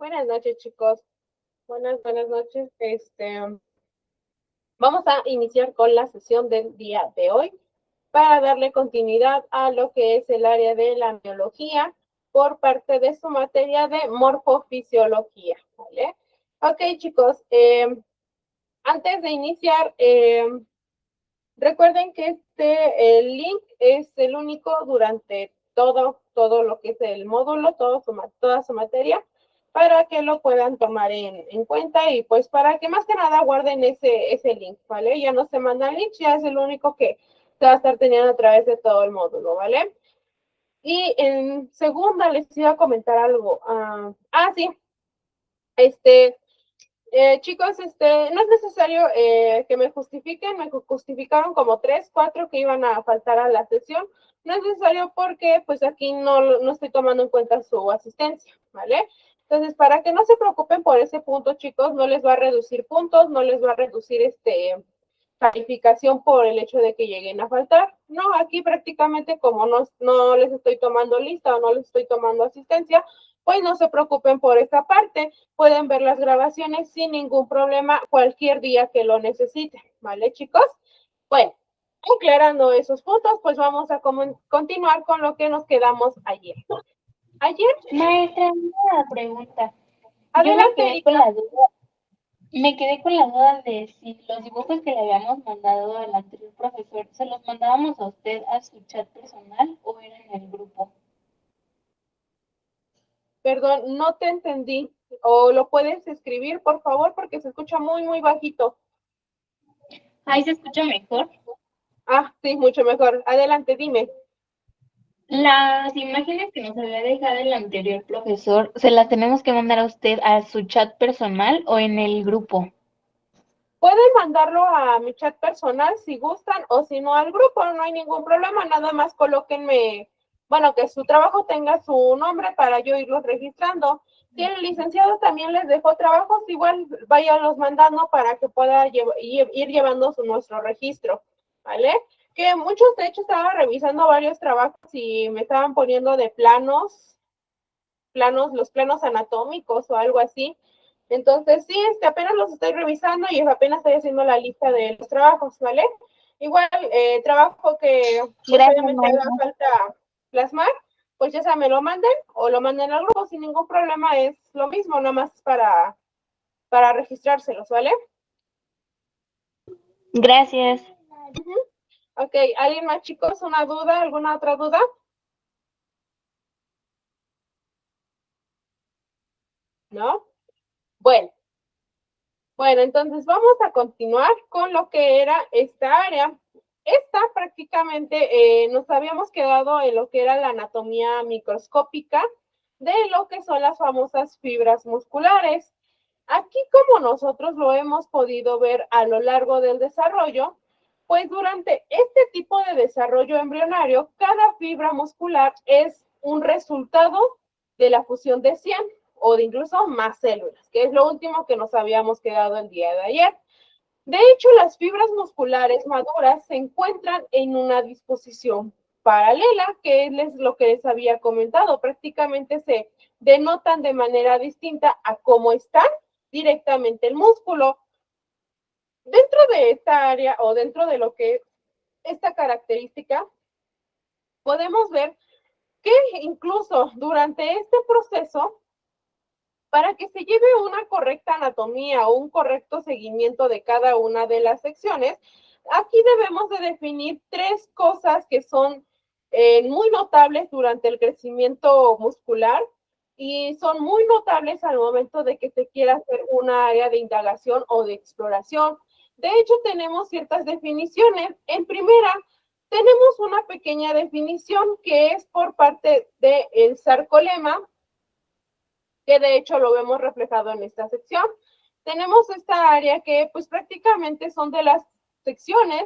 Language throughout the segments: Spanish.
Buenas noches, chicos. Buenas noches. Vamos a iniciar con la sesión del día de hoy para darle continuidad a lo que es el área de la biología por parte de su materia de morfofisiología, ¿vale? Ok, chicos, antes de iniciar, recuerden que el link es el único durante todo lo que es el módulo, toda su materia, para que lo puedan tomar en cuenta y pues para que más que nada guarden ese link, ¿vale? Ya no se mandan links, ya es el único que se va a estar teniendo a través de todo el módulo, ¿vale? Y en segunda les iba a comentar algo. Sí, este, chicos, no es necesario que me justifiquen, me justificaron como 3, 4 que iban a faltar a la sesión. No es necesario porque pues aquí no estoy tomando en cuenta su asistencia, ¿vale? Entonces, para que no se preocupen por ese punto, chicos, no les va a reducir puntos, no les va a reducir calificación por el hecho de que lleguen a faltar. No, aquí prácticamente como no les estoy tomando lista o no les estoy tomando asistencia, pues no se preocupen por esa parte. Pueden ver las grabaciones sin ningún problema cualquier día que lo necesiten, ¿vale, chicos? Bueno, aclarando esos puntos, pues vamos a continuar con lo que nos quedamos ayer. Ayer. Maestra, una pregunta. Yo Adelante, Erika. me quedé con la duda de si los dibujos que le habíamos mandado al anterior profesor, ¿se los mandábamos a usted a su chat personal o era en el grupo? Perdón, no te entendí. ¿O lo puedes escribir, por favor? Porque se escucha muy, muy bajito. Ahí se escucha mejor. Sí, mucho mejor. Adelante, dime. Las imágenes que nos había dejado el anterior profesor, ¿se las tenemos que mandar a usted a su chat personal o en el grupo? Pueden mandarlo a mi chat personal si gustan o si no al grupo, no hay ningún problema, nada más colóquenme, bueno, que su trabajo tenga su nombre para yo irlos registrando. Si el licenciado también les dejó trabajos, igual váyanlos mandando para que pueda ir llevando nuestro registro, ¿vale? Que muchos, de hecho, estaba revisando varios trabajos y me estaban poniendo de los planos anatómicos o algo así. Entonces, sí, apenas los estoy revisando y apenas estoy haciendo la lista de los trabajos, ¿vale? Igual, trabajo que pues Gracias, obviamente haga maestra. falta plasmar, pues ya sea me lo manden o lo manden al grupo sin ningún problema, es lo mismo, nada más para registrárselos, ¿vale? Gracias. Ok, ¿alguien más, chicos? ¿Una duda? ¿Alguna otra duda? ¿No? Bueno, entonces vamos a continuar con lo que era esta área. Esta prácticamente nos habíamos quedado en lo que era la anatomía microscópica de lo que son las famosas fibras musculares. Aquí, como nosotros lo hemos podido ver a lo largo del desarrollo, pues durante este tipo de desarrollo embrionario, cada fibra muscular es un resultado de la fusión de 100 o de incluso más células, que es lo último que nos habíamos quedado el día de ayer. De hecho, las fibras musculares maduras se encuentran en una disposición paralela, que es lo que les había comentado. Prácticamente se denotan de manera distinta a cómo está directamente el músculo. Dentro de esta área o dentro de lo que es esta característica, podemos ver que incluso durante este proceso, para que se lleve una correcta anatomía o un correcto seguimiento de cada una de las secciones, aquí debemos de definir 3 cosas que son muy notables durante el crecimiento muscular y son muy notables al momento de que se quiera hacer una área de indagación o de exploración. De hecho, tenemos ciertas definiciones. En primera, tenemos una pequeña definición que es por parte del sarcolema, que de hecho lo vemos reflejado en esta sección. Tenemos esta área que pues prácticamente son de las secciones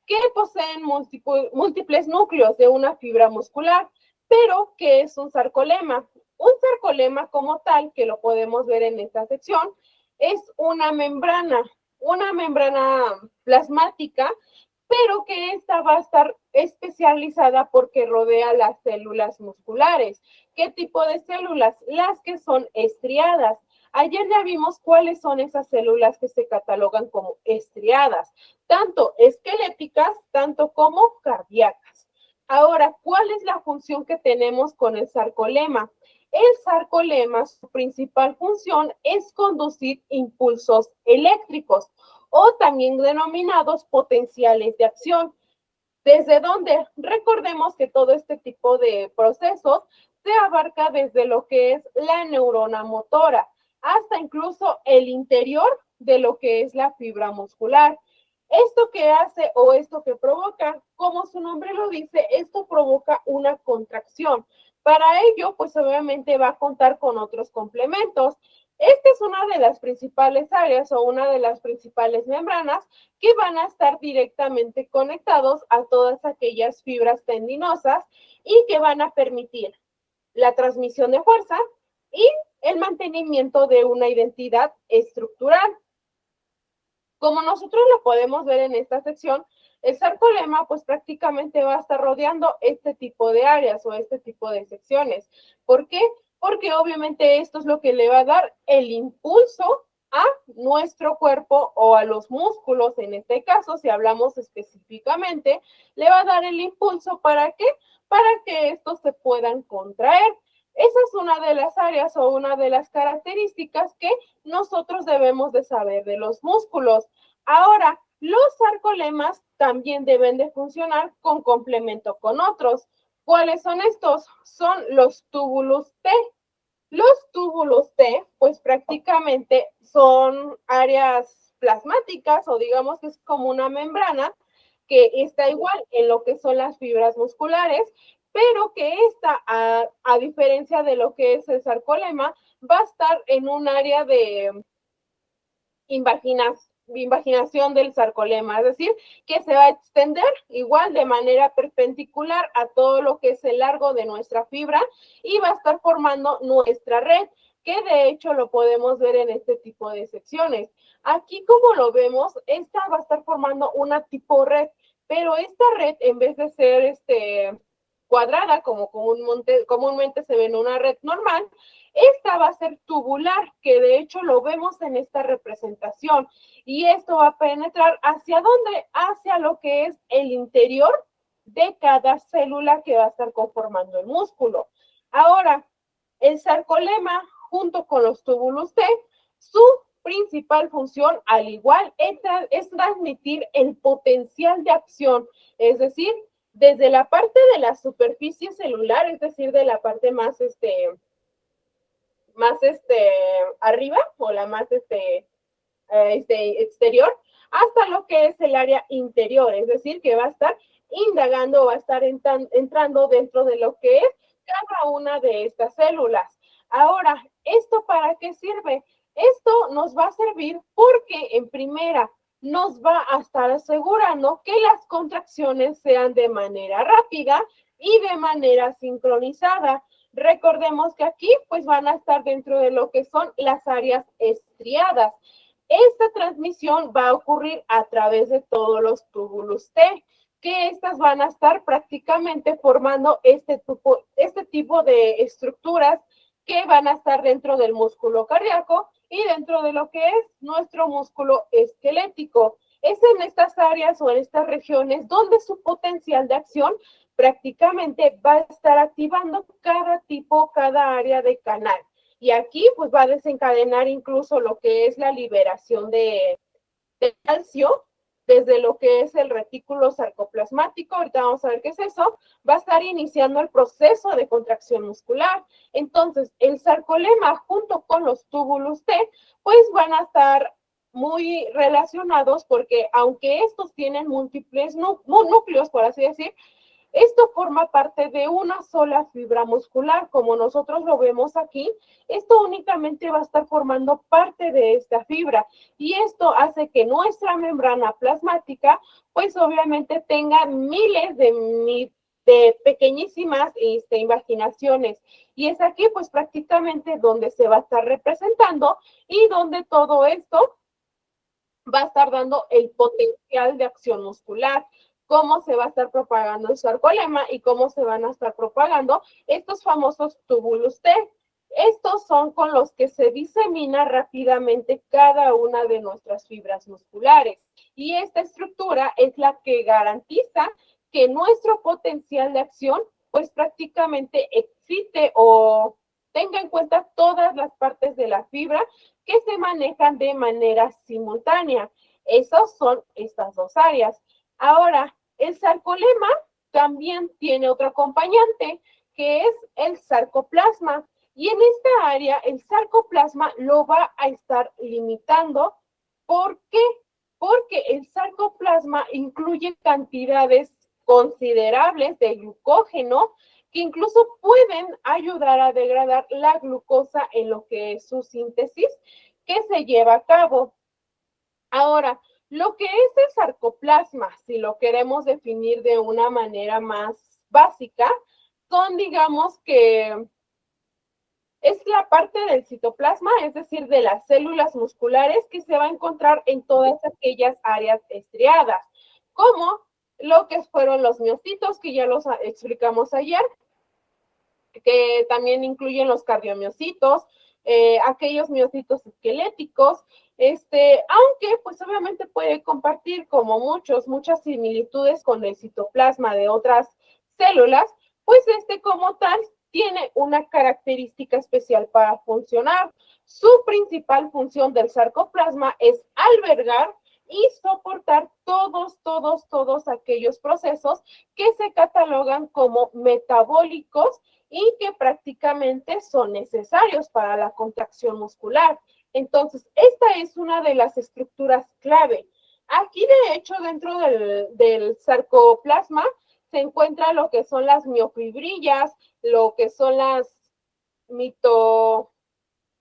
que poseen múltiples núcleos de una fibra muscular, pero que es un sarcolema. Un sarcolema como tal, que lo podemos ver en esta sección, es una membrana plasmática pero que esta va a estar especializada porque rodea las células musculares. ¿Qué tipo de células? Las que son estriadas. Ayer ya vimos cuáles son esas células que se catalogan como estriadas, tanto esqueléticas, tanto como cardíacas. Ahora, ¿cuál es la función que tenemos con el sarcolema? El sarcolema, su principal función es conducir impulsos eléctricos o también denominados potenciales de acción. ¿Desde dónde? Recordemos que todo este tipo de procesos se abarca desde lo que es la neurona motora hasta incluso el interior de lo que es la fibra muscular. Esto que hace o esto que provoca, como su nombre lo dice, esto provoca una contracción. Para ello, pues obviamente va a contar con otros complementos. Esta es una de las principales áreas o una de las principales membranas que van a estar directamente conectados a todas aquellas fibras tendinosas y que van a permitir la transmisión de fuerza y el mantenimiento de una identidad estructural. Como nosotros lo podemos ver en esta sección, el sarcolema pues prácticamente va a estar rodeando este tipo de áreas o este tipo de secciones. ¿Por qué? Porque obviamente esto es lo que le va a dar el impulso a nuestro cuerpo o a los músculos, en este caso, si hablamos específicamente, le va a dar el impulso ¿para qué? Para que estos se puedan contraer. Esa es una de las áreas o una de las características que nosotros debemos de saber de los músculos. Ahora, los sarcolemas también deben de funcionar con complemento con otros. ¿Cuáles son estos? Son los túbulos T. Los túbulos T, pues prácticamente son áreas plasmáticas o digamos que es como una membrana que está igual en lo que son las fibras musculares, pero que esta, a diferencia de lo que es el sarcolema, va a estar en un área de invaginación del sarcolema, es decir, que se va a extender igual de manera perpendicular a todo lo que es el largo de nuestra fibra y va a estar formando nuestra red, que de hecho lo podemos ver en este tipo de secciones. Aquí como lo vemos, esta va a estar formando una tipo red, pero esta red en vez de ser cuadrada como comúnmente se ve en una red normal, esta va a ser tubular, que de hecho lo vemos en esta representación. Y esto va a penetrar ¿hacia dónde? Hacia lo que es el interior de cada célula que va a estar conformando el músculo. Ahora, el sarcolema junto con los túbulos T, su principal función, al igual, es transmitir el potencial de acción, es decir, desde la parte de la superficie celular, es decir, de la parte más arriba o la más exterior, hasta lo que es el área interior, es decir, que va a estar indagando, va a estar entrando dentro de lo que es cada una de estas células. Ahora, ¿esto para qué sirve? Esto nos va a servir porque en primera nos va a estar asegurando que las contracciones sean de manera rápida y de manera sincronizada. Recordemos que aquí pues van a estar dentro de lo que son las áreas estriadas. Esta transmisión va a ocurrir a través de todos los túbulos T, que estas van a estar prácticamente formando este tipo de estructuras que van a estar dentro del músculo cardíaco y dentro de lo que es nuestro músculo esquelético. Es en estas áreas o en estas regiones donde su potencial de acción prácticamente va a estar activando cada área de canal. Y aquí pues va a desencadenar incluso lo que es la liberación de calcio desde lo que es el retículo sarcoplasmático, ahorita vamos a ver qué es eso, va a estar iniciando el proceso de contracción muscular. Entonces, el sarcolema junto con los túbulos T, pues van a estar muy relacionados porque aunque estos tienen múltiples núcleos, por así decir, esto forma parte de una sola fibra muscular, como nosotros lo vemos aquí. Esto únicamente va a estar formando parte de esta fibra y esto hace que nuestra membrana plasmática, pues obviamente tenga miles de pequeñísimas invaginaciones. Y es aquí, pues prácticamente donde se va a estar representando y donde todo esto va a estar dando el potencial de acción muscular, cómo se va a estar propagando el sarcolema y cómo se van a estar propagando estos famosos túbulos T. Estos son con los que se disemina rápidamente cada una de nuestras fibras musculares. Y esta estructura es la que garantiza que nuestro potencial de acción pues prácticamente excite o tenga en cuenta todas las partes de la fibra que se manejan de manera simultánea. Esas son estas dos áreas. Ahora, el sarcolema también tiene otro acompañante, que es el sarcoplasma. Y en esta área, el sarcoplasma lo va a estar limitando. ¿Por qué? Porque el sarcoplasma incluye cantidades considerables de glucógeno que incluso pueden ayudar a degradar la glucosa en lo que es su síntesis que se lleva a cabo. Ahora, lo que es el sarcoplasma, si lo queremos definir de una manera más básica, son, digamos que es la parte del citoplasma, es decir, de las células musculares que se va a encontrar en todas aquellas áreas estriadas, como lo que fueron los miocitos, que ya los explicamos ayer, que también incluyen los cardiomiocitos, aquellos miocitos esqueléticos, aunque pues obviamente puede compartir como muchas similitudes con el citoplasma de otras células, pues como tal tiene una característica especial para funcionar. Su principal función del sarcoplasma es albergar y soportar todos aquellos procesos que se catalogan como metabólicos y que prácticamente son necesarios para la contracción muscular. Entonces, esta es una de las estructuras clave. Aquí, de hecho, dentro del sarcoplasma se encuentra lo que son las miofibrillas, lo que son las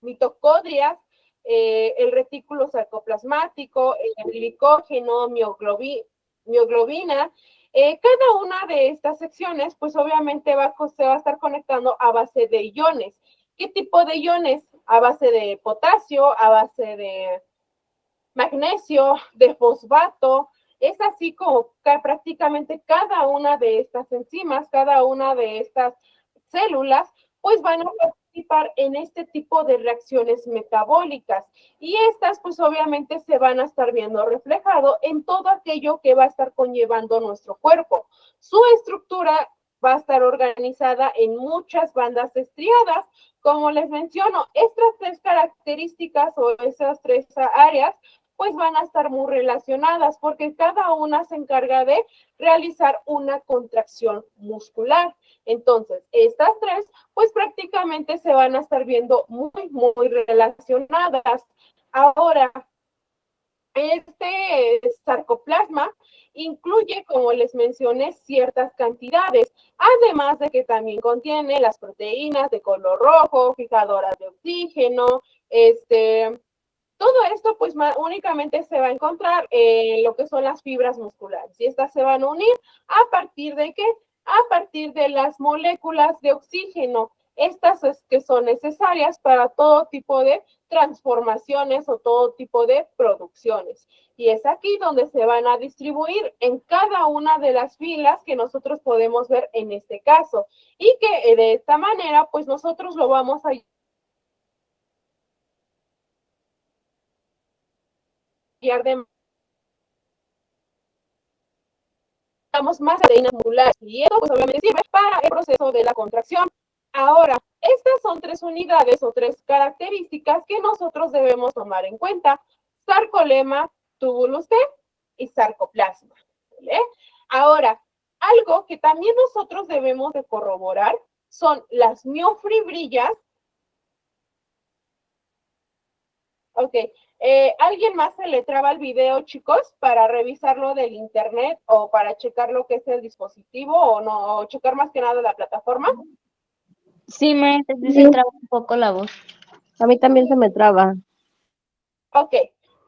mitocondrias, el retículo sarcoplasmático, el glicógeno, mioglobina. Cada una de estas secciones, pues obviamente se va a estar conectando a base de iones. ¿Qué tipo de iones? A base de potasio, a base de magnesio, de fosfato. Es así como prácticamente cada una de estas enzimas, cada una de estas células, pues van a participar en este tipo de reacciones metabólicas. Y estas, pues obviamente se van a estar viendo reflejado en todo aquello que va a estar conllevando nuestro cuerpo. Su estructura va a estar organizada en muchas bandas estriadas. Como les menciono, estas tres características o esas tres áreas pues van a estar muy relacionadas porque cada una se encarga de realizar una contracción muscular. Entonces, estas tres, pues prácticamente se van a estar viendo muy relacionadas. Ahora, este sarcoplasma incluye, como les mencioné, ciertas cantidades, además de que también contiene las proteínas de color rojo, fijadoras de oxígeno, todo esto pues únicamente se va a encontrar en lo que son las fibras musculares y estas se van a unir a partir de ¿qué? A partir de las moléculas de oxígeno. Estas es que son necesarias para todo tipo de transformaciones o todo tipo de producciones. Y es aquí donde se van a distribuir en cada una de las filas que nosotros podemos ver en este caso. Y que de esta manera pues nosotros lo vamos a de más proteínas musculares y eso pues obviamente sirve para el proceso de la contracción. Ahora, estas son tres unidades o tres características que nosotros debemos tomar en cuenta: sarcolema, túbulos T y sarcoplasma. ¿Vale? Ahora, algo que también nosotros debemos de corroborar son las miofibrillas. Ok. ¿Alguien más se le traba el video, chicos, para revisarlo del internet o para checar lo que es el dispositivo o no, o checar más que nada la plataforma? Sí, se traba un poco la voz. A mí también se me traba. Ok,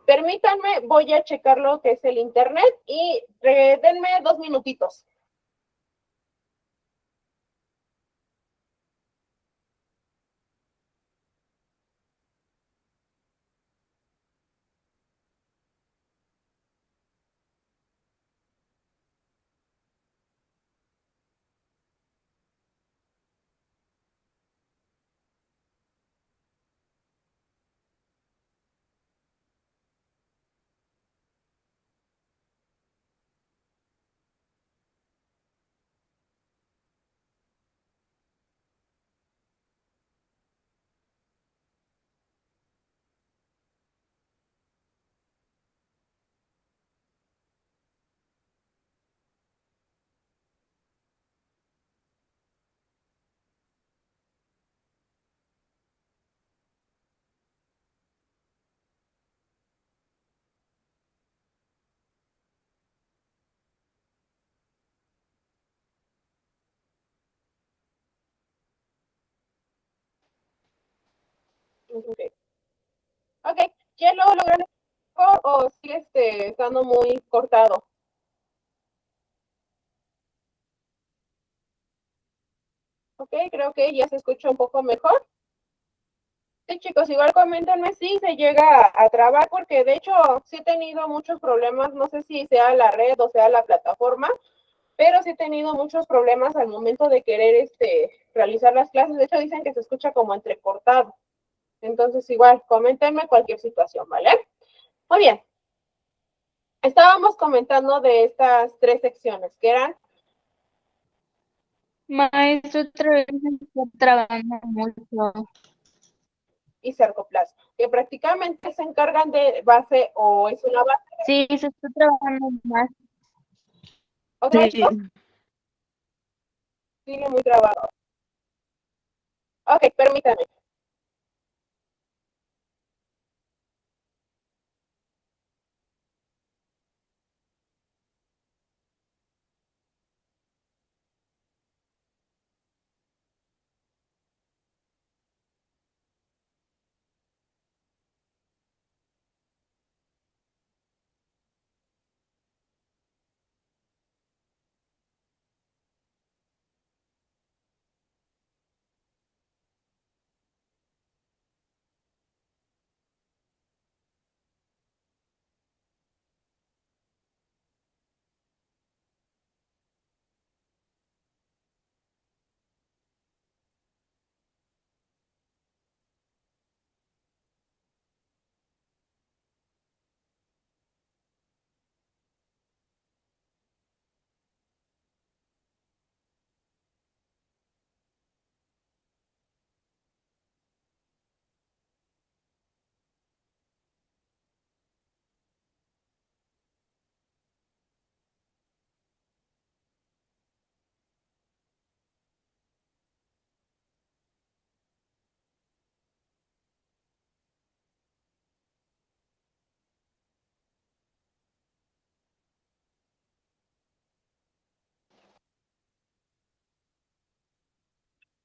permítanme, voy a checar lo que es el internet y denme 2 minutitos. Ok, okay. ¿Ya lo lograron o sigue estando muy cortado? Ok, creo que ya se escucha un poco mejor. Sí, chicos, igual coméntenme si se llega a trabar, porque de hecho sí he tenido muchos problemas, no sé si sea la red o sea la plataforma, pero sí he tenido muchos problemas al momento de querer realizar las clases. De hecho, dicen que se escucha como entrecortado. Entonces, igual, coméntenme cualquier situación, ¿vale? Muy bien. Estábamos comentando de estas 3 secciones, que eran... Maestro, otra vez me está trabajando mucho. y sarcoplasma, que prácticamente se encargan de base o es una base. Sí, se está trabajando más. ¿Otra vez, Sí, chicos? Sigue muy trabado. Ok, permítame.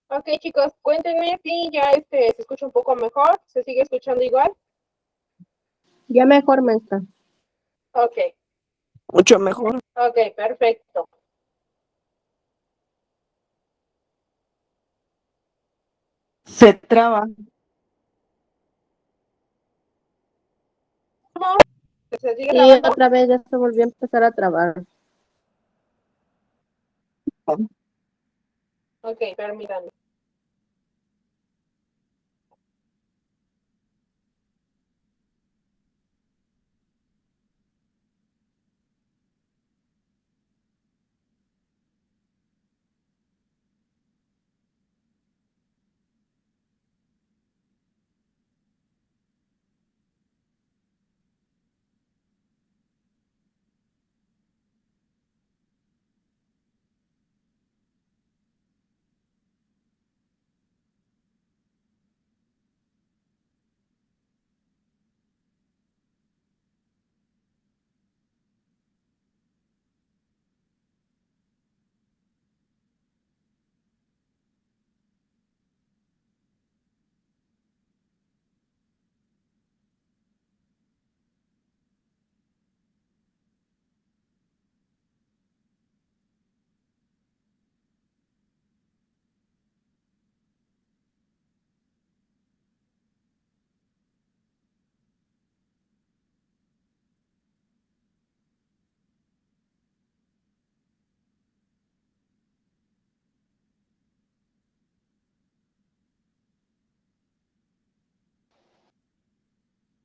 Ok, chicos, cuéntenme si ya se escucha un poco mejor, se sigue escuchando igual. ya mejor, maestra. Ok, Mucho mejor. ok, perfecto. Se traba. ¿Cómo? ¿Se sigue Y grabando? otra vez ya se volvió a empezar a trabar. Ok, permítanme.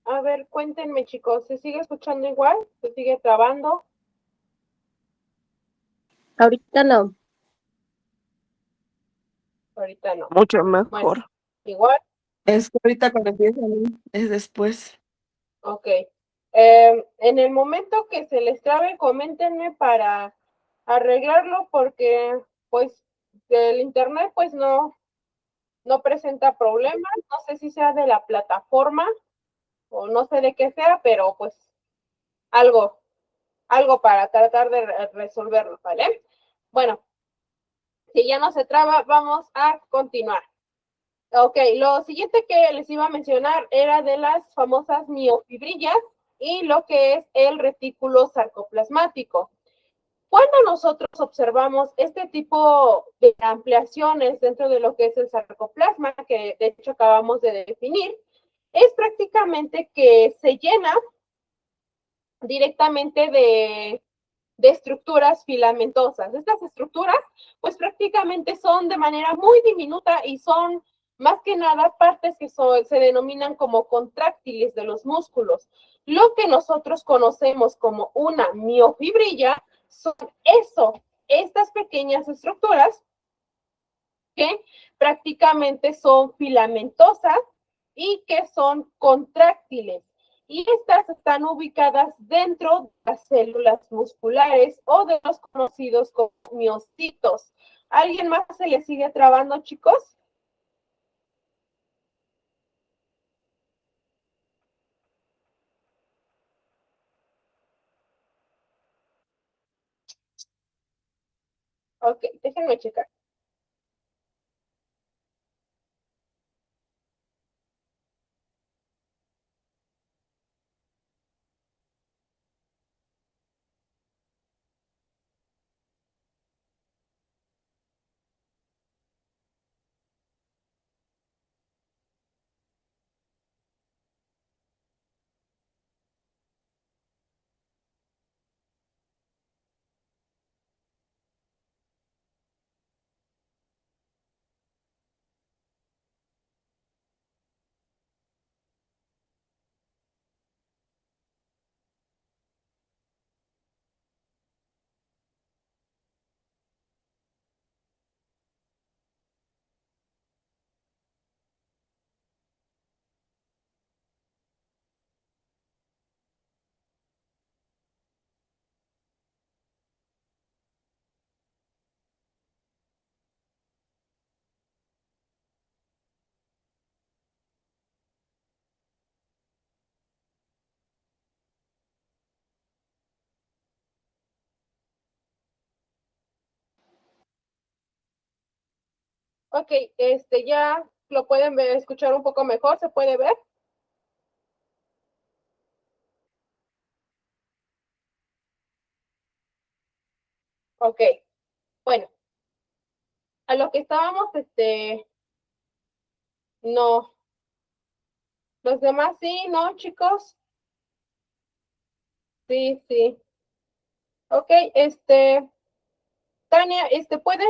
A ver, cuéntenme, chicos, ¿se sigue escuchando igual? ¿Se sigue trabando? Ahorita no. Ahorita no. Mucho Bueno, mejor. igual. Es que ahorita cuando empiezan, es después. Ok. En el momento que se les trabe, coméntenme para arreglarlo porque pues el internet pues no presenta problemas. No sé si sea de la plataforma o no sé de qué sea, pero pues algo, algo para tratar de resolverlo, ¿vale? Bueno, si ya no se traba, vamos a continuar. Ok, lo siguiente que les iba a mencionar era de las famosas miofibrillas y lo que es el retículo sarcoplasmático. Cuando nosotros observamos este tipo de ampliaciones dentro de lo que es el sarcoplasma, que de hecho acabamos de definir, es prácticamente que se llena directamente de estructuras filamentosas. Estas estructuras, pues prácticamente son de manera muy diminuta y son más que nada partes que se denominan como contráctiles de los músculos. Lo que nosotros conocemos como una miofibrilla son estas pequeñas estructuras que prácticamente son filamentosas y que son contráctiles. Y estas están ubicadas dentro de las células musculares o de los conocidos como miocitos. ¿Alguien más se le sigue trabando, chicos? Ok, déjenme checar. Ok, ya lo pueden ver, escuchar un poco mejor, ¿se puede ver? Ok, bueno, a lo que estábamos, no. Los demás sí, ¿no, chicos? Sí, sí. Ok, Tania, ¿puedes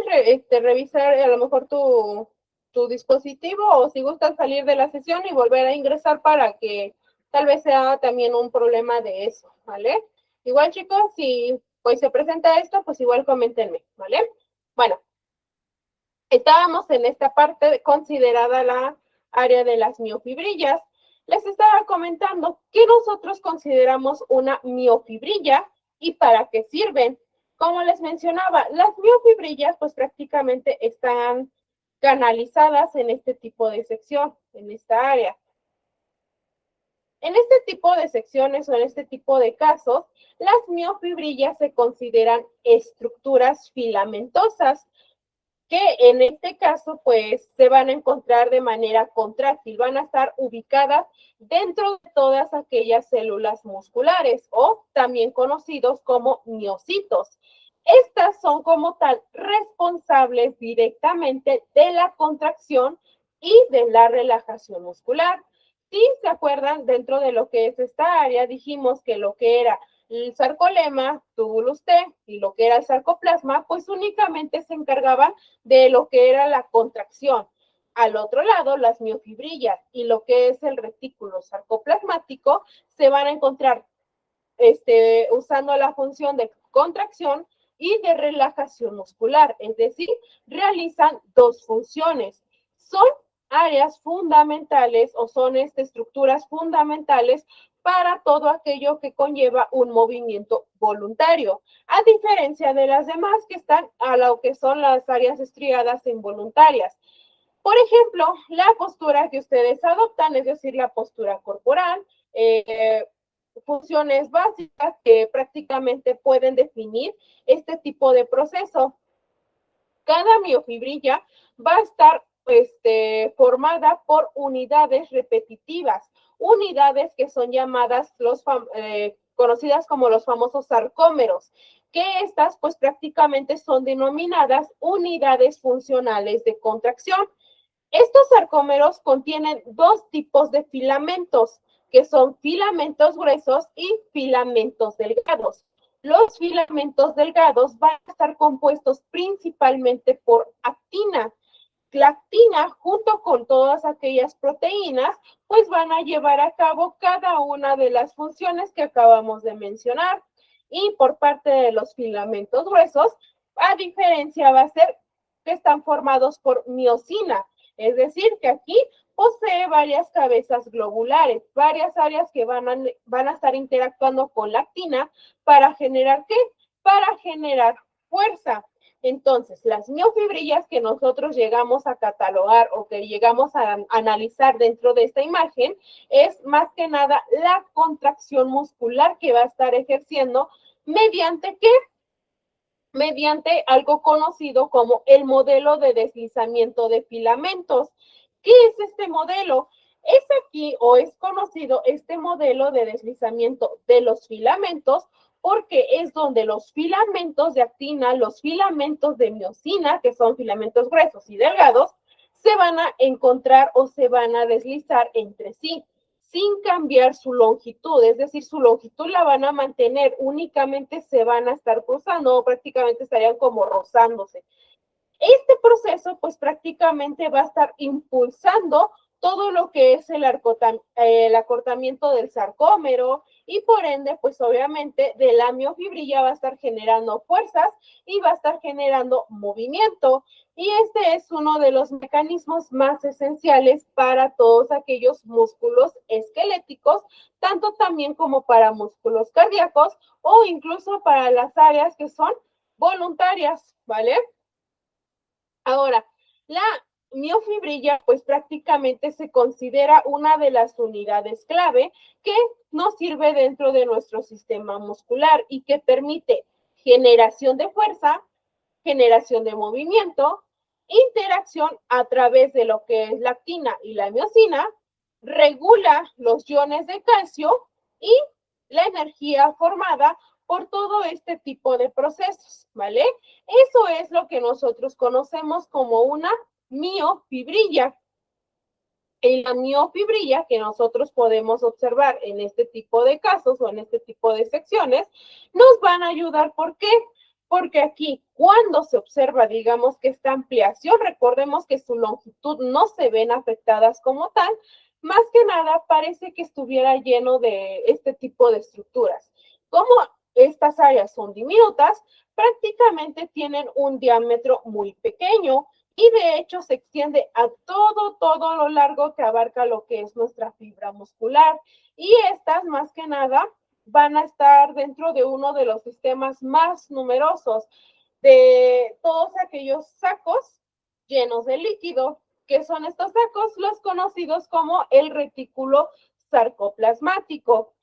revisar a lo mejor tu dispositivo o si gustas salir de la sesión y volver a ingresar para que tal vez sea también un problema de eso, ¿vale? Igual, chicos, si pues se presenta esto, pues igual coméntenme, ¿vale? Bueno, estábamos en esta parte considerada la área de las miofibrillas. Les estaba comentando que nosotros consideramos una miofibrilla y para qué sirven. Como les mencionaba, las miofibrillas pues prácticamente están canalizadas en este tipo de sección, en esta área. En este tipo de secciones o en este tipo de casos, las miofibrillas se consideran estructuras filamentosas que en este caso, pues, se van a encontrar de manera contráctil, van a estar ubicadas dentro de todas aquellas células musculares o también conocidos como miocitos. Estas son como tal responsables directamente de la contracción y de la relajación muscular. Si se acuerdan, dentro de lo que es esta área, dijimos que lo que era el sarcolema, túbulus T, y lo que era el sarcoplasma, pues únicamente se encargaban de lo que era la contracción. Al otro lado, las miofibrillas y lo que es el retículo sarcoplasmático se van a encontrar usando la función de contracción y de relajación muscular, es decir, realizan dos funciones. Son áreas fundamentales o son estructuras fundamentales para todo aquello que conlleva un movimiento voluntario, a diferencia de las demás que están a lo que son las áreas estriadas e involuntarias. Por ejemplo, la postura que ustedes adoptan, es decir, la postura corporal, funciones básicas que prácticamente pueden definir este tipo de proceso. Cada miofibrilla va a estar formada por unidades repetitivas, unidades que son llamadas conocidas como los famosos sarcómeros, que estas pues prácticamente son denominadas unidades funcionales de contracción. Estos sarcómeros contienen dos tipos de filamentos, que son filamentos gruesos y filamentos delgados. Los filamentos delgados van a estar compuestos principalmente por actina. La actina, junto con todas aquellas proteínas, pues van a llevar a cabo cada una de las funciones que acabamos de mencionar. Y por parte de los filamentos gruesos, a diferencia va a ser que están formados por miosina, es decir, que aquí posee varias cabezas globulares, varias áreas que van a estar interactuando con la actina para generar ¿qué? Para generar fuerza. Entonces, las miofibrillas que nosotros llegamos a catalogar o que llegamos a analizar dentro de esta imagen es más que nada la contracción muscular que va a estar ejerciendo mediante ¿qué? Mediante algo conocido como el modelo de deslizamiento de filamentos. ¿Qué es este modelo? Es aquí o es conocido este modelo de deslizamiento de los filamentos porque es donde los filamentos de actina, los filamentos de miosina, que son filamentos gruesos y delgados, se van a encontrar o se van a deslizar entre sí sin cambiar su longitud, es decir, su longitud la van a mantener, únicamente se van a estar cruzando o prácticamente estarían como rozándose. Este proceso pues prácticamente va a estar impulsando todo lo que es el acortamiento del sarcómero y por ende pues obviamente de la miofibrilla va a estar generando fuerzas y va a estar generando movimiento. Y este es uno de los mecanismos más esenciales para todos aquellos músculos esqueléticos, tanto también como para músculos cardíacos o incluso para las áreas que son voluntarias, ¿vale? Ahora, la miofibrilla pues prácticamente se considera una de las unidades clave que nos sirve dentro de nuestro sistema muscular y que permite generación de fuerza, generación de movimiento, interacción a través de lo que es la actina y la miosina, regula los iones de calcio y la energía formada por todo este tipo de procesos, ¿vale? Eso es lo que nosotros conocemos como una miofibrilla. En la miofibrilla que nosotros podemos observar en este tipo de casos o en este tipo de secciones, nos van a ayudar. ¿Por qué? Porque aquí, cuando se observa, digamos que esta ampliación, recordemos que su longitud no se ven afectadas como tal, más que nada parece que estuviera lleno de este tipo de estructuras. Como estas áreas son diminutas, prácticamente tienen un diámetro muy pequeño, y de hecho se extiende a todo lo largo que abarca lo que es nuestra fibra muscular. Y estas, más que nada, van a estar dentro de uno de los sistemas más numerosos de todos aquellos sacos llenos de líquido, que son estos sacos los conocidos como el retículo sarcoplasmático.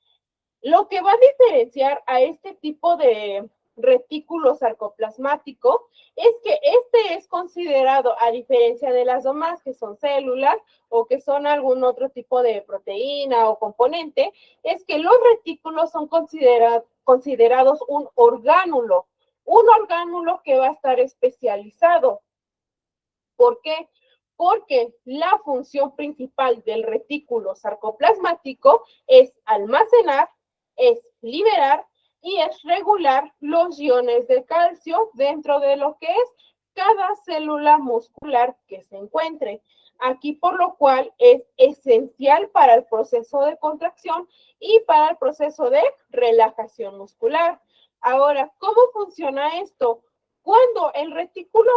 Lo que va a diferenciar a este tipo de retículo sarcoplasmático es que este es considerado, a diferencia de las demás que son células o que son algún otro tipo de proteína o componente, es que los retículos son considerados un orgánulo que va a estar especializado. ¿Por qué? Porque la función principal del retículo sarcoplasmático es almacenar, es liberar y es regular los iones de calcio dentro de lo que es cada célula muscular que se encuentre. Aquí por lo cual es esencial para el proceso de contracción y para el proceso de relajación muscular. Ahora, ¿cómo funciona esto? Cuando el retículo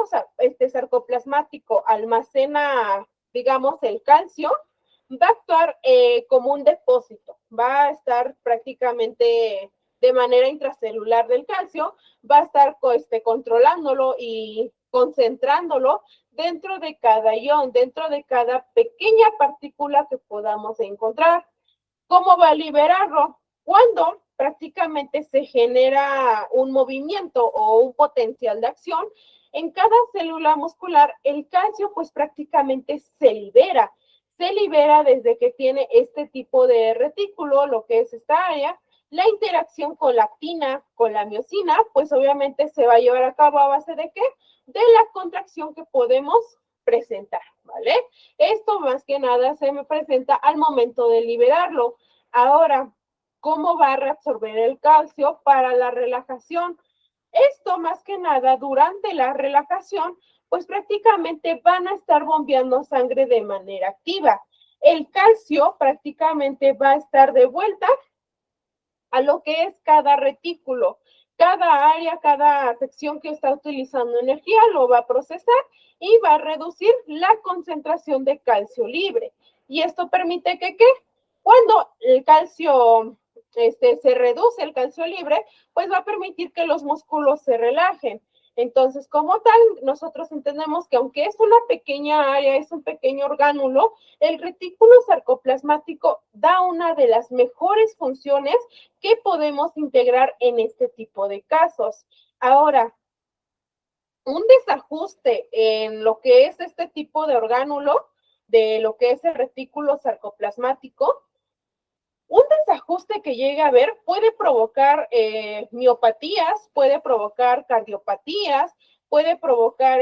sarcoplasmático almacena, digamos, el calcio, va a actuar como un depósito, va a estar prácticamente de manera intracelular del calcio, va a estar controlándolo y concentrándolo dentro de cada ion, dentro de cada pequeña partícula que podamos encontrar. ¿Cómo va a liberarlo? Cuando prácticamente se genera un movimiento o un potencial de acción en cada célula muscular el calcio pues prácticamente se libera desde que tiene este tipo de retículo, lo que es esta área. La interacción con la actina, con la miosina, pues obviamente se va a llevar a cabo a base de ¿qué? De la contracción que podemos presentar, ¿vale? Esto más que nada se me presenta al momento de liberarlo. Ahora, ¿cómo va a reabsorber el calcio para la relajación? Esto más que nada durante la relajación, pues prácticamente van a estar bombeando sangre de manera activa. El calcio prácticamente va a estar de vuelta a lo que es cada retículo. Cada área, cada sección que está utilizando energía lo va a procesar y va a reducir la concentración de calcio libre. Y esto permite que, ¿qué? Cuando el calcio se reduce, el calcio libre, pues va a permitir que los músculos se relajen. Entonces, como tal, nosotros entendemos que aunque es una pequeña área, es un pequeño orgánulo, el retículo sarcoplasmático da una de las mejores funciones que podemos integrar en este tipo de casos. Ahora, un desajuste en lo que es este tipo de orgánulo, de lo que es el retículo sarcoplasmático, un desajuste que llegue a haber puede provocar miopatías, puede provocar cardiopatías, puede provocar,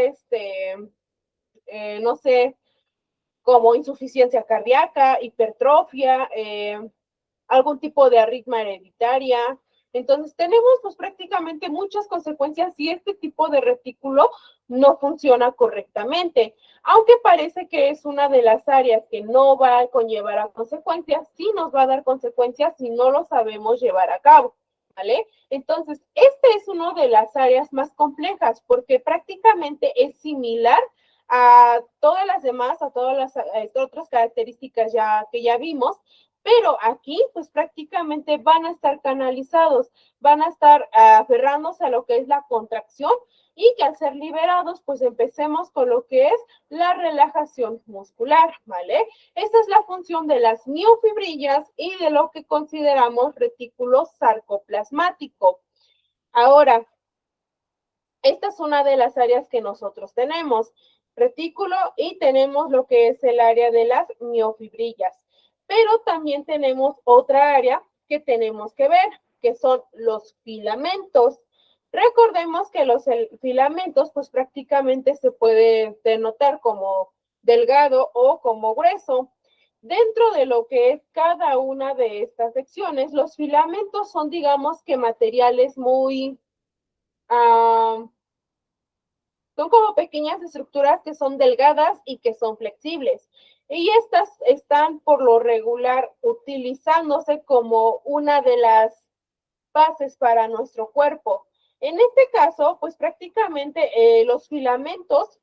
no sé, como insuficiencia cardíaca, hipertrofia, algún tipo de arritmia hereditaria. Entonces tenemos pues prácticamente muchas consecuencias si este tipo de retículo no funciona correctamente. Aunque parece que es una de las áreas que no va a conllevar a consecuencias, sí nos va a dar consecuencias si no lo sabemos llevar a cabo, ¿vale? Entonces, este es una de las áreas más complejas porque prácticamente es similar a todas las demás, a todas las otras características que ya vimos, pero aquí pues prácticamente van a estar canalizados, van a estar aferrándose a lo que es la contracción y que al ser liberados pues empecemos con lo que es la relajación muscular, ¿vale? Esa es la función de las miofibrillas y de lo que consideramos retículo sarcoplasmático. Ahora, esta es una de las áreas que nosotros tenemos, retículo, y tenemos lo que es el área de las miofibrillas. Pero también tenemos otra área que tenemos que ver, que son los filamentos. Recordemos que los filamentos, pues prácticamente se puede denotar como delgado o como grueso. Dentro de lo que es cada una de estas secciones, los filamentos son, digamos que materiales muy... son como pequeñas estructuras que son delgadas y que son flexibles. Y estas están por lo regular utilizándose como una de las bases para nuestro cuerpo. En este caso, pues prácticamente los filamentos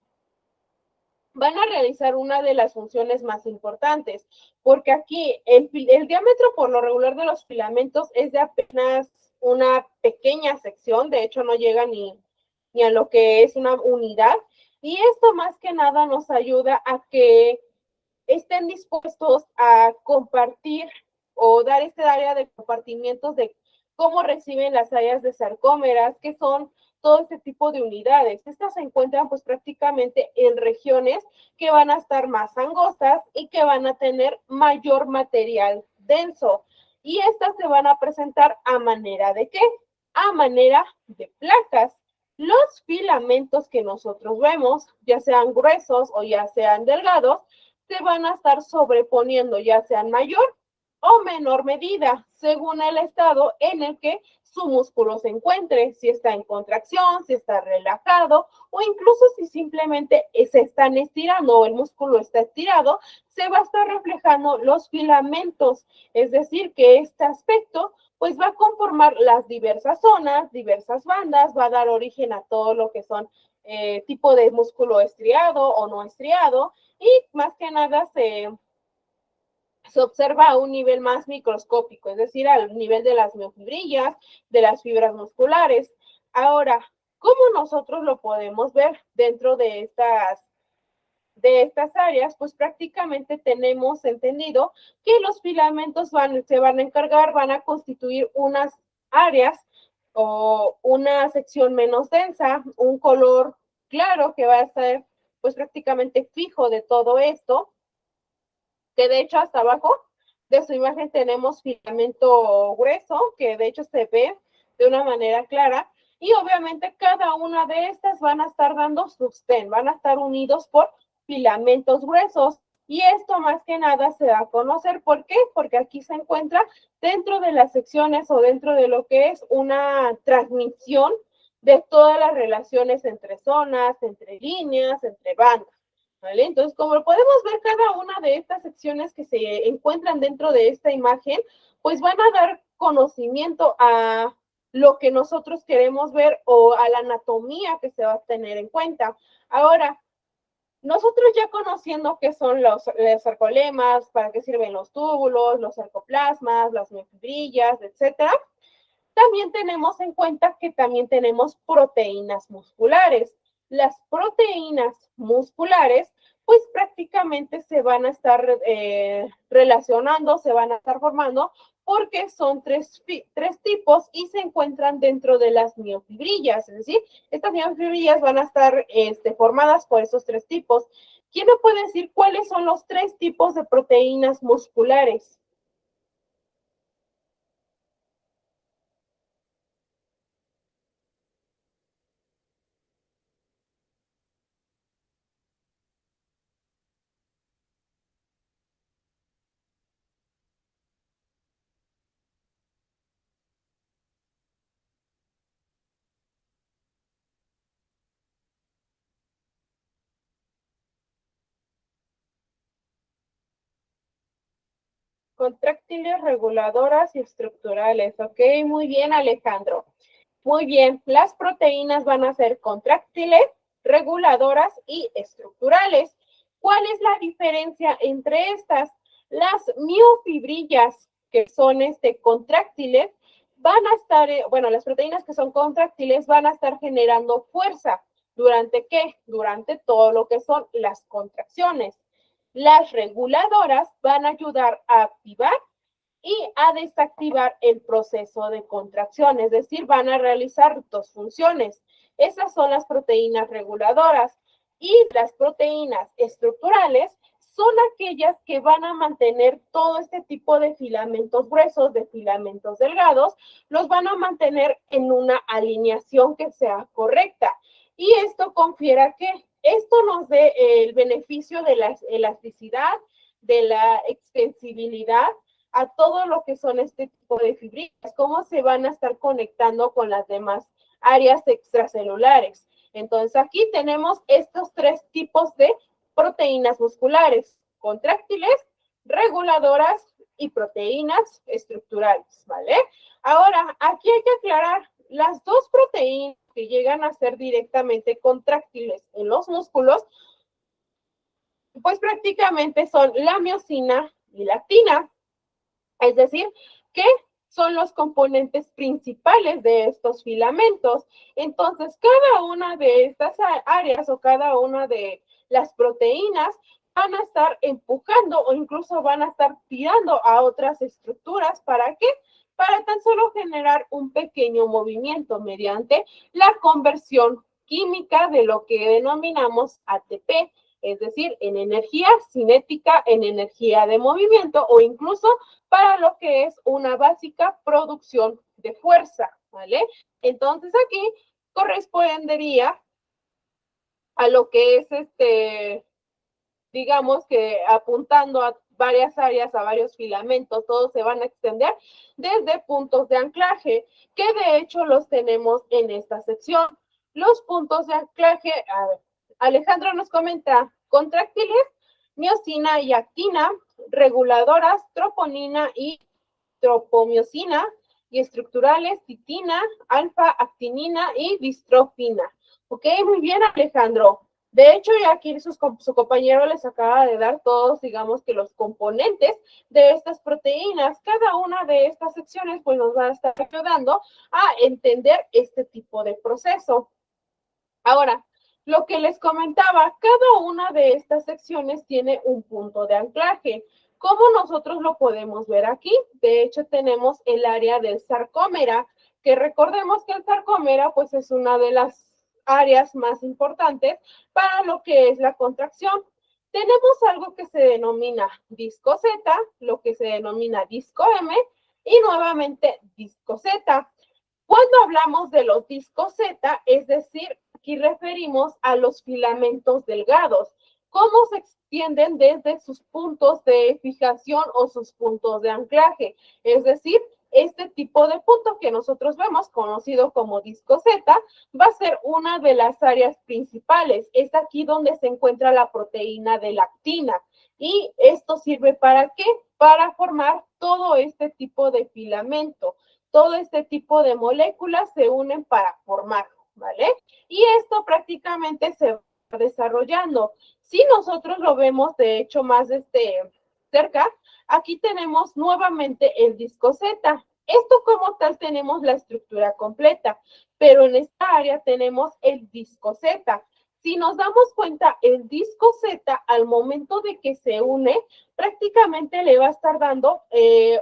van a realizar una de las funciones más importantes, porque aquí el diámetro por lo regular de los filamentos es de apenas una pequeña sección, de hecho no llega ni a lo que es una unidad, y esto más que nada nos ayuda a que estén dispuestos a compartir o dar este área de compartimientos de cómo reciben las áreas de sarcómeras, que son todo este tipo de unidades. Estas se encuentran pues prácticamente en regiones que van a estar más angostas y que van a tener mayor material denso. Y estas se van a presentar a manera de ¿qué? A manera de placas. Los filamentos que nosotros vemos, ya sean gruesos o ya sean delgados, se van a estar sobreponiendo, ya sea en mayor o menor medida, según el estado en el que su músculo se encuentre, si está en contracción, si está relajado, o incluso si simplemente se están estirando o el músculo está estirado, se va a estar reflejando los filamentos, es decir, que este aspecto pues va a conformar las diversas zonas, diversas bandas, va a dar origen a todo lo que son tipo de músculo estriado o no estriado, y más que nada se observa a un nivel más microscópico, es decir, al nivel de las miofibrillas, de las fibras musculares. Ahora, ¿cómo nosotros lo podemos ver dentro de estas áreas? Pues prácticamente tenemos entendido que los filamentos se van a encargar, van a constituir unas áreas o una sección menos densa, un color claro que va a ser pues prácticamente fijo de todo esto, que de hecho hasta abajo de su imagen tenemos filamento grueso, que de hecho se ve de una manera clara, y obviamente cada una de estas van a estar dando sostén, van a estar unidos por filamentos gruesos, y esto más que nada se da a conocer. ¿Por qué? Porque aquí se encuentra dentro de las secciones o dentro de lo que es una transmisión de todas las relaciones entre zonas, entre líneas, entre bandas. ¿Vale? Entonces, como podemos ver, cada una de estas secciones que se encuentran dentro de esta imagen, pues van a dar conocimiento a lo que nosotros queremos ver o a la anatomía que se va a tener en cuenta. Ahora, nosotros ya conociendo qué son los sarcolemas, para qué sirven los túbulos, los sarcoplasmas, las miofibrillas, etcétera, también tenemos en cuenta que también tenemos proteínas musculares. Las proteínas musculares, pues prácticamente se van a estar relacionando, se van a estar formando, porque son tres tipos y se encuentran dentro de las miofibrillas. Es decir, estas miofibrillas van a estar formadas por esos tres tipos. ¿Quién me puede decir cuáles son los tres tipos de proteínas musculares? Contráctiles, reguladoras y estructurales. Ok, muy bien, Alejandro. Muy bien, las proteínas van a ser contráctiles, reguladoras y estructurales. ¿Cuál es la diferencia entre estas? Las miofibrillas, que son contráctiles, van a estar, bueno, las proteínas que son contráctiles van a estar generando fuerza. ¿Durante qué? Durante todo lo que son las contracciones. Las reguladoras van a ayudar a activar y a desactivar el proceso de contracción, es decir, van a realizar dos funciones. Esas son las proteínas reguladoras, y las proteínas estructurales son aquellas que van a mantener todo este tipo de filamentos gruesos, de filamentos delgados, los van a mantener en una alineación que sea correcta. Y esto confiere que esto nos dé el beneficio de la elasticidad, de la extensibilidad a todo lo que son este tipo de fibrillas, cómo se van a estar conectando con las demás áreas extracelulares. Entonces, aquí tenemos estos tres tipos de proteínas musculares: contráctiles, reguladoras y proteínas estructurales, ¿vale? Ahora, aquí hay que aclarar, las dos proteínas que llegan a ser directamente contráctiles en los músculos, pues prácticamente son la miosina y la actina. Es decir, que son los componentes principales de estos filamentos. Entonces, cada una de estas áreas o cada una de las proteínas van a estar empujando o incluso van a estar tirando a otras estructuras. ¿Para qué? Para tan solo generar un pequeño movimiento mediante la conversión química de lo que denominamos ATP, es decir, en energía cinética, en energía de movimiento, o incluso para lo que es una básica producción de fuerza, ¿vale? Entonces aquí correspondería a lo que es digamos que apuntando a varias áreas, a varios filamentos, todos se van a extender desde puntos de anclaje, que de hecho los tenemos en esta sección. Los puntos de anclaje, a ver, Alejandro nos comenta: contráctiles, miosina y actina; reguladoras, troponina y tropomiosina; y estructurales, titina, alfa-actinina y distrofina. Ok, muy bien, Alejandro. De hecho, ya aquí su compañero les acaba de dar todos, digamos que los componentes de estas proteínas. Cada una de estas secciones pues nos va a estar ayudando a entender este tipo de proceso. Ahora, lo que les comentaba, cada una de estas secciones tiene un punto de anclaje. ¿Cómo nosotros lo podemos ver aquí? De hecho, tenemos el área del sarcómera, que recordemos que el sarcómera pues es una de las áreas más importantes para lo que es la contracción. Tenemos algo que se denomina disco Z, lo que se denomina disco M y nuevamente disco Z. Cuando hablamos de los discos Z, es decir, aquí referimos a los filamentos delgados, cómo se extienden desde sus puntos de fijación o sus puntos de anclaje. Es decir, este tipo de punto que nosotros vemos, conocido como disco Z, va a ser una de las áreas principales. Es aquí donde se encuentra la proteína de la actina. ¿Y esto sirve para qué? Para formar todo este tipo de filamento. Todo este tipo de moléculas se unen para formarlo, ¿vale? Y esto prácticamente se va desarrollando. Si nosotros lo vemos, de hecho, más cerca, aquí tenemos nuevamente el disco Z. Esto como tal tenemos la estructura completa, pero en esta área tenemos el disco Z. Si nos damos cuenta, el disco Z al momento de que se une, prácticamente le va a estar dando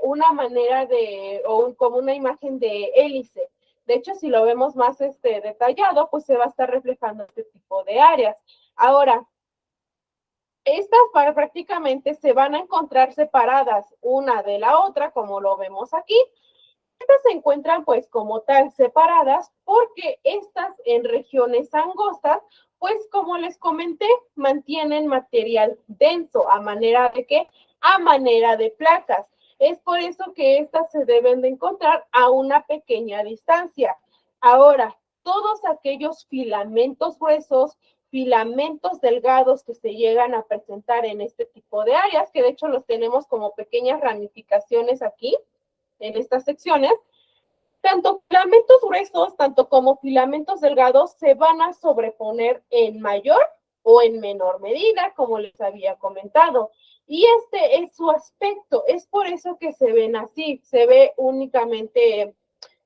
una manera como una imagen de hélice. De hecho, si lo vemos más detallado, pues se va a estar reflejando este tipo de áreas. Ahora, estas prácticamente se van a encontrar separadas una de la otra, como lo vemos aquí. Estas se encuentran pues como tal separadas porque estas en regiones angostas, pues como les comenté, mantienen material denso. ¿A manera de qué? A manera de placas. Es por eso que estas se deben de encontrar a una pequeña distancia. Ahora, todos aquellos filamentos gruesos, filamentos delgados que se llegan a presentar en este tipo de áreas, que de hecho los tenemos como pequeñas ramificaciones aquí, en estas secciones, tanto filamentos gruesos, tanto como filamentos delgados, se van a sobreponer en mayor o en menor medida, como les había comentado. Y este es su aspecto, es por eso que se ven así, se ve únicamente,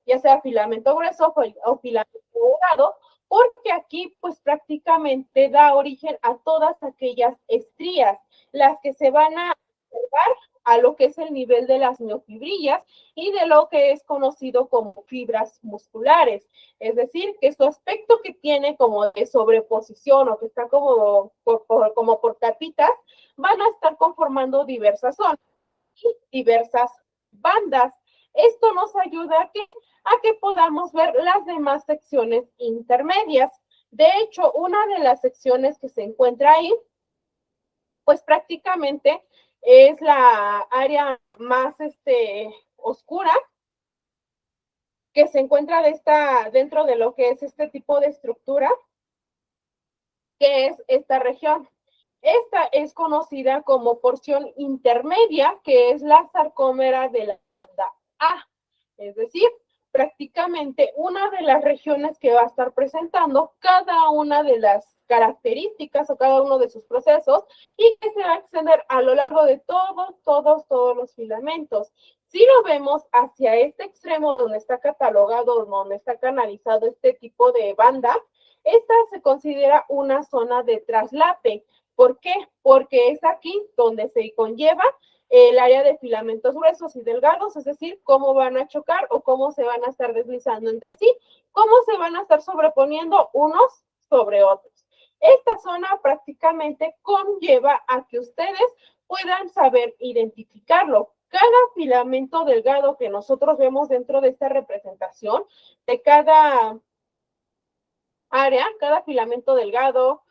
ya sea filamento grueso o filamento delgado, porque aquí pues prácticamente da origen a todas aquellas estrías, las que se van a observar a lo que es el nivel de las miofibrillas y de lo que es conocido como fibras musculares. Es decir, que su aspecto que tiene como de sobreposición o que está como por capitas, van a estar conformando diversas zonas y diversas bandas. Esto nos ayuda a que podamos ver las demás secciones intermedias. De hecho, una de las secciones que se encuentra ahí, pues prácticamente es la área más oscura que se encuentra dentro de lo que es este tipo de estructura, que es esta región. Esta es conocida como porción intermedia, que es la sarcómera de la banda A. Es decir, prácticamente una de las regiones que va a estar presentando cada una de las características o cada uno de sus procesos y que se va a extender a lo largo de todos los filamentos. Si lo vemos hacia este extremo donde está catalogado, donde está canalizado este tipo de banda, esta se considera una zona de traslape. ¿Por qué? Porque es aquí donde se conlleva el área de filamentos gruesos y delgados, es decir, cómo van a chocar o cómo se van a estar deslizando entre sí, cómo se van a estar sobreponiendo unos sobre otros. Esta zona prácticamente conlleva a que ustedes puedan saber identificarlo. Cada filamento delgado que nosotros vemos dentro de esta representación, de cada área, cada filamento delgado,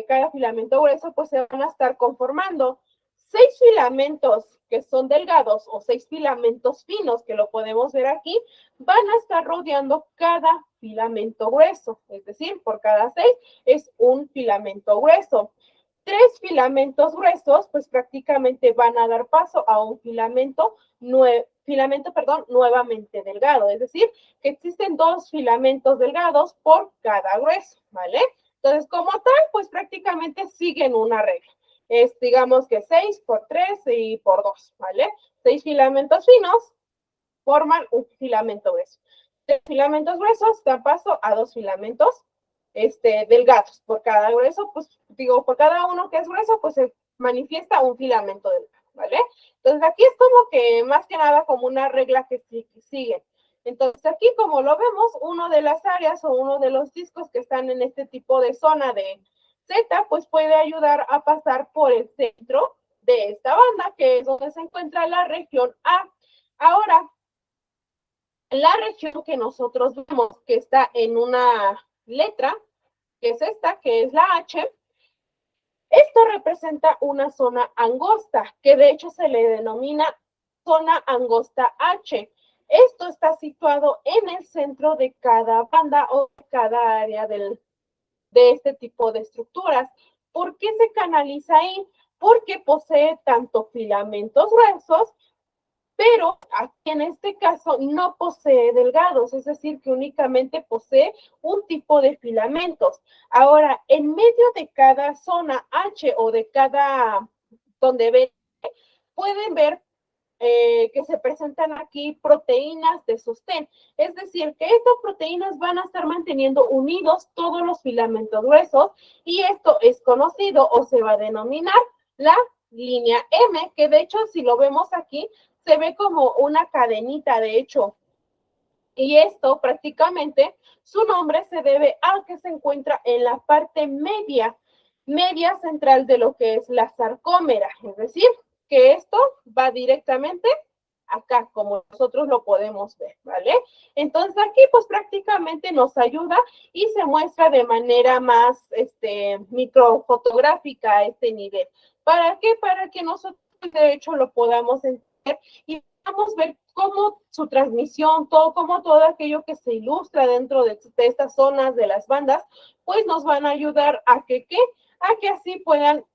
cada filamento grueso, pues se van a estar conformando. 6 filamentos que son delgados o 6 filamentos finos, que lo podemos ver aquí, van a estar rodeando cada filamento grueso. Es decir, por cada 6 es un filamento grueso. 3 filamentos gruesos, pues prácticamente van a dar paso a un filamento nuevamente delgado. Es decir, que existen 2 filamentos delgados por cada grueso, ¿vale? Entonces, como tal, pues prácticamente siguen una regla. Es, digamos que 6 por 3 y por 2, ¿vale? 6 filamentos finos forman un filamento grueso. 3 filamentos gruesos dan paso a 2 filamentos delgados. Por cada grueso, pues digo, por cada uno que es grueso, pues se manifiesta un filamento delgado, ¿vale? Entonces aquí es como que más que nada como una regla que siguen. Entonces aquí, como lo vemos, uno de las áreas o uno de los discos que están en este tipo de zona de Z, pues puede ayudar a pasar por el centro de esta banda, que es donde se encuentra la región A. Ahora, la región que nosotros vemos que está en una letra, que es esta, que es la H, esto representa una zona angosta, que de hecho se le denomina zona angosta H. Esto está situado en el centro de cada banda o cada área de este tipo de estructuras. ¿Por qué se canaliza ahí? Porque posee tanto filamentos gruesos, pero aquí en este caso no posee delgados, es decir, que únicamente posee un tipo de filamentos. Ahora, en medio de cada zona H o de cada, donde ven, pueden ver que se presentan aquí proteínas de sostén. Es decir, que estas proteínas van a estar manteniendo unidos todos los filamentos gruesos y esto es conocido o se va a denominar la línea M, que de hecho si lo vemos aquí, se ve como una cadenita de hecho. Y esto prácticamente, su nombre se debe a que se encuentra en la parte media central de lo que es la sarcómera, es decir, que esto va directamente acá, como nosotros lo podemos ver, ¿vale? Entonces aquí pues prácticamente nos ayuda y se muestra de manera más microfotográfica a este nivel. ¿Para qué? Para que nosotros de hecho lo podamos entender y podamos ver cómo su transmisión, cómo todo aquello que se ilustra dentro de estas zonas de las bandas, pues nos van a ayudar a que, ¿qué? A que así puedan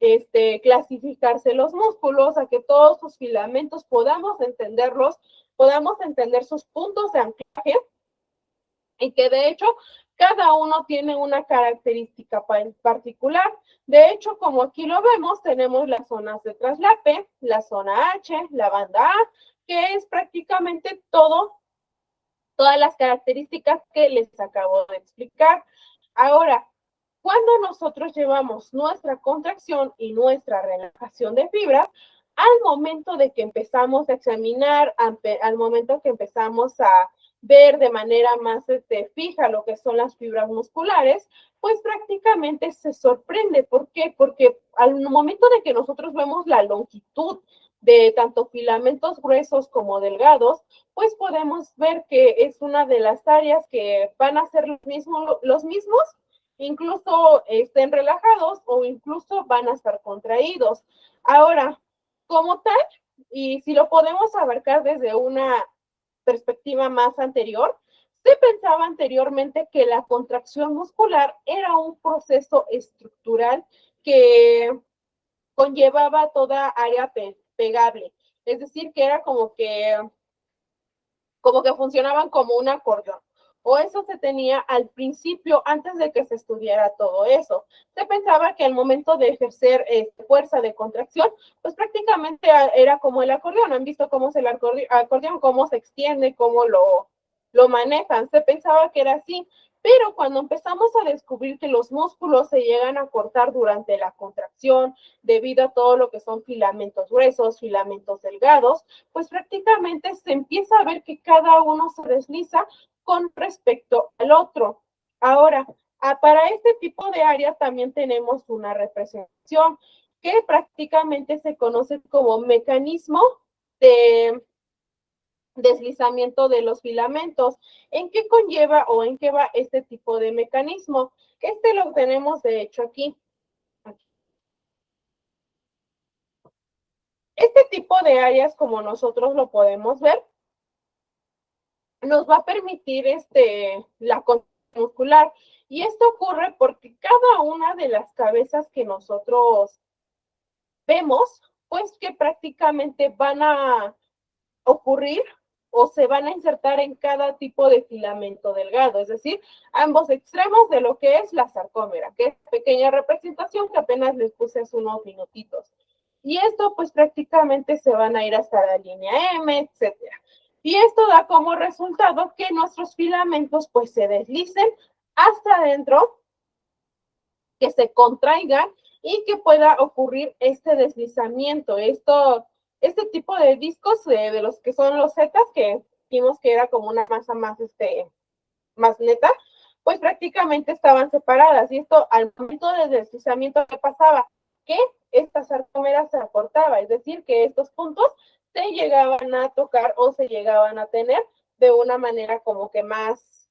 clasificarse los músculos, a que todos sus filamentos podamos entenderlos, podamos entender sus puntos de anclaje y que de hecho cada uno tiene una característica particular. De hecho, como aquí lo vemos, tenemos las zonas de traslape, la zona H, la banda A, que es prácticamente todas las características que les acabo de explicar. Ahora, cuando nosotros llevamos nuestra contracción y nuestra relajación de fibras, al momento de que empezamos a examinar, al momento que empezamos a ver de manera más fija lo que son las fibras musculares, pues prácticamente se sorprende. ¿Por qué? Porque al momento de que nosotros vemos la longitud de tanto filamentos gruesos como delgados, pues podemos ver que es una de las áreas que van a ser los mismos, incluso estén relajados o incluso van a estar contraídos. Ahora, como tal, y si lo podemos abarcar desde una perspectiva más anterior, se pensaba anteriormente que la contracción muscular era un proceso estructural que conllevaba toda área pegable, es decir, que era como que funcionaban como un acordeón. O eso se tenía al principio, antes de que se estudiara todo eso. Se pensaba que al momento de ejercer fuerza de contracción, pues prácticamente era como el acordeón. ¿Han visto cómo es el acordeón, cómo se extiende, cómo lo manejan? Se pensaba que era así. Pero cuando empezamos a descubrir que los músculos se llegan a cortar durante la contracción debido a todo lo que son filamentos gruesos, filamentos delgados, pues prácticamente se empieza a ver que cada uno se desliza con respecto al otro. Ahora, para este tipo de área también tenemos una representación que prácticamente se conoce como mecanismo de deslizamiento de los filamentos. ¿En qué conlleva o en qué va este tipo de mecanismo? Lo tenemos de hecho aquí. Este tipo de áreas, como nosotros lo podemos ver, nos va a permitir la contracción muscular. Y esto ocurre porque cada una de las cabezas que nosotros vemos, pues que prácticamente van a ocurrir o se van a insertar en cada tipo de filamento delgado, es decir, ambos extremos de lo que es la sarcómera, que es pequeña representación que apenas les puse hace unos minutitos. Y esto pues prácticamente se van a ir hasta la línea M, etcétera. Y esto da como resultado que nuestros filamentos pues se deslicen hasta adentro, que se contraigan y que pueda ocurrir este deslizamiento. Este tipo de discos de los que son los zetas, que dijimos que era como una masa más, más neta, pues prácticamente estaban separadas. Y esto al momento del deslizamiento, ¿qué pasaba? Que esta sarcómera se acortaba, es decir, que estos puntos se llegaban a tocar o se llegaban a tener de una manera como que más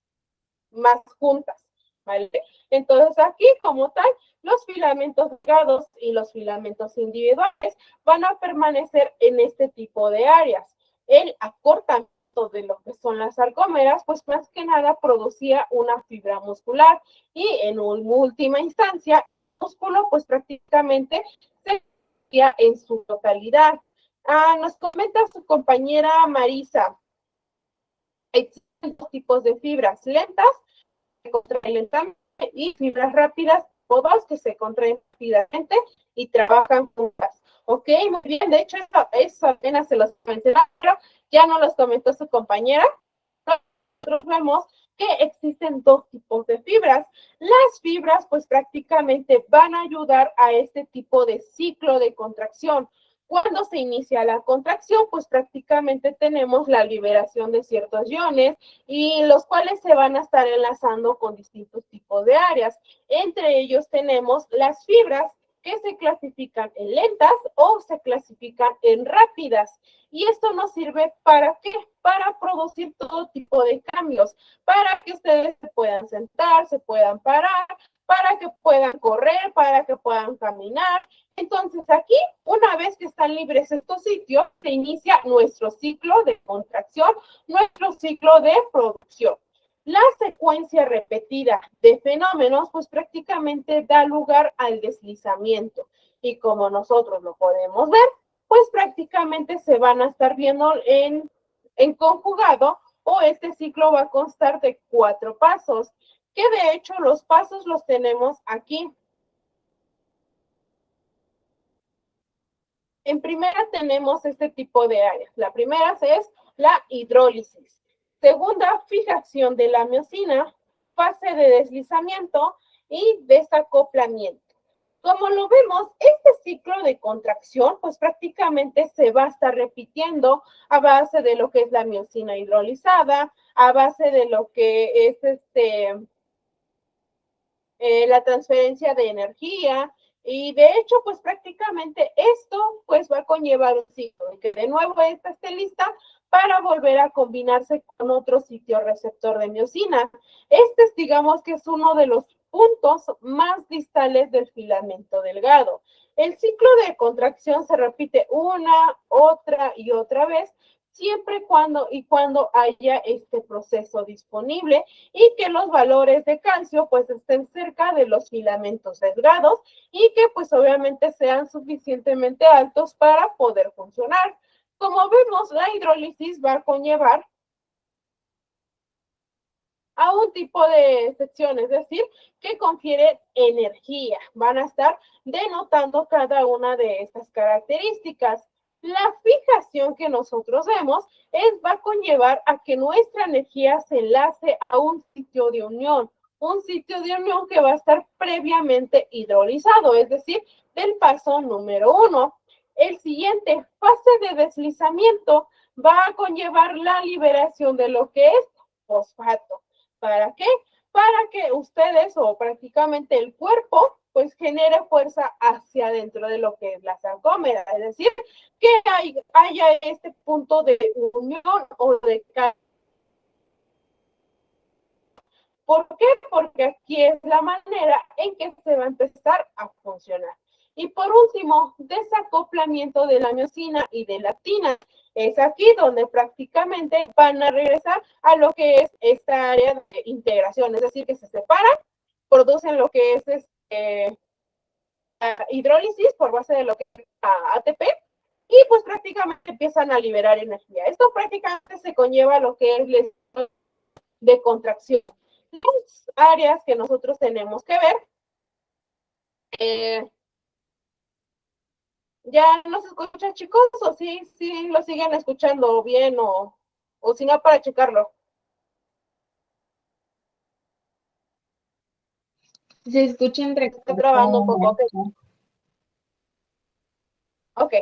juntas, ¿vale? Entonces aquí, como tal, los filamentos delgados y los filamentos individuales van a permanecer en este tipo de áreas. El acortamiento de lo que son las sarcómeras, pues más que nada producía una fibra muscular y en última instancia, el músculo pues prácticamente se veía en su totalidad. Nos comenta su compañera Marisa, existen dos tipos de fibras lentas que contraen lentamente y fibras rápidas o dos que se contraen rápidamente y trabajan juntas. Ok, muy bien, de hecho eso apenas se los comenté, pero ya no los comentó su compañera. Nosotros vemos que existen dos tipos de fibras. Las fibras pues prácticamente van a ayudar a este tipo de ciclo de contracción. Cuando se inicia la contracción, pues prácticamente tenemos la liberación de ciertos iones y los cuales se van a estar enlazando con distintos tipos de áreas. Entre ellos tenemos las fibras que se clasifican en lentas o se clasifican en rápidas. Y esto nos sirve ¿para qué? Para producir todo tipo de cambios, para que ustedes se puedan sentar, se puedan parar, para que puedan correr, para que puedan caminar. Entonces aquí, una vez que están libres estos sitios, se inicia nuestro ciclo de contracción, nuestro ciclo de producción. La secuencia repetida de fenómenos, pues prácticamente da lugar al deslizamiento. Y como nosotros lo podemos ver, pues prácticamente se van a estar viendo en conjugado o este ciclo va a constar de 4 pasos, que de hecho los pasos los tenemos aquí. En primera tenemos este tipo de áreas. La primera es la hidrólisis. Segunda, fijación de la miosina, fase de deslizamiento y desacoplamiento. Como lo vemos, este ciclo de contracción, pues prácticamente se va a estar repitiendo a base de lo que es la miosina hidrolizada, a base de lo que es la transferencia de energía, y de hecho, pues prácticamente esto pues va a conllevar un ciclo, que de nuevo esta esté lista para volver a combinarse con otro sitio receptor de miosina. Este es, digamos que es uno de los puntos más distales del filamento delgado. El ciclo de contracción se repite una, otra y otra vez, siempre cuando haya este proceso disponible y que los valores de calcio pues estén cerca de los filamentos delgados y que pues obviamente sean suficientemente altos para poder funcionar. Como vemos, la hidrólisis va a conllevar a un tipo de sección, es decir, que confiere energía. Van a estar denotando cada una de estas características. La fijación que nosotros vemos va a conllevar a que nuestra energía se enlace a un sitio de unión que va a estar previamente hidrolizado, es decir, del paso número 1. El siguiente, fase de deslizamiento, va a conllevar la liberación de lo que es fosfato. ¿Para qué? Para que ustedes o prácticamente el cuerpo pues genere fuerza hacia adentro de lo que es la sarcómera, es decir, que haya este punto de unión o de calcio. ¿Por qué? Porque aquí es la manera en que se va a empezar a funcionar. Y por último, desacoplamiento de la miosina y de la actina. Es aquí donde prácticamente van a regresar a lo que es esta área de integración, es decir, que se separan, producen lo que es hidrólisis por base de lo que es ATP y pues prácticamente empiezan a liberar energía. Esto prácticamente se conlleva a lo que es el de contracción. Las áreas que nosotros tenemos que ver, ¿ya nos escuchan, chicos? ¿O sí lo siguen escuchando bien o si no para checarlo? Se escuchan Está trabando un poco. Ok.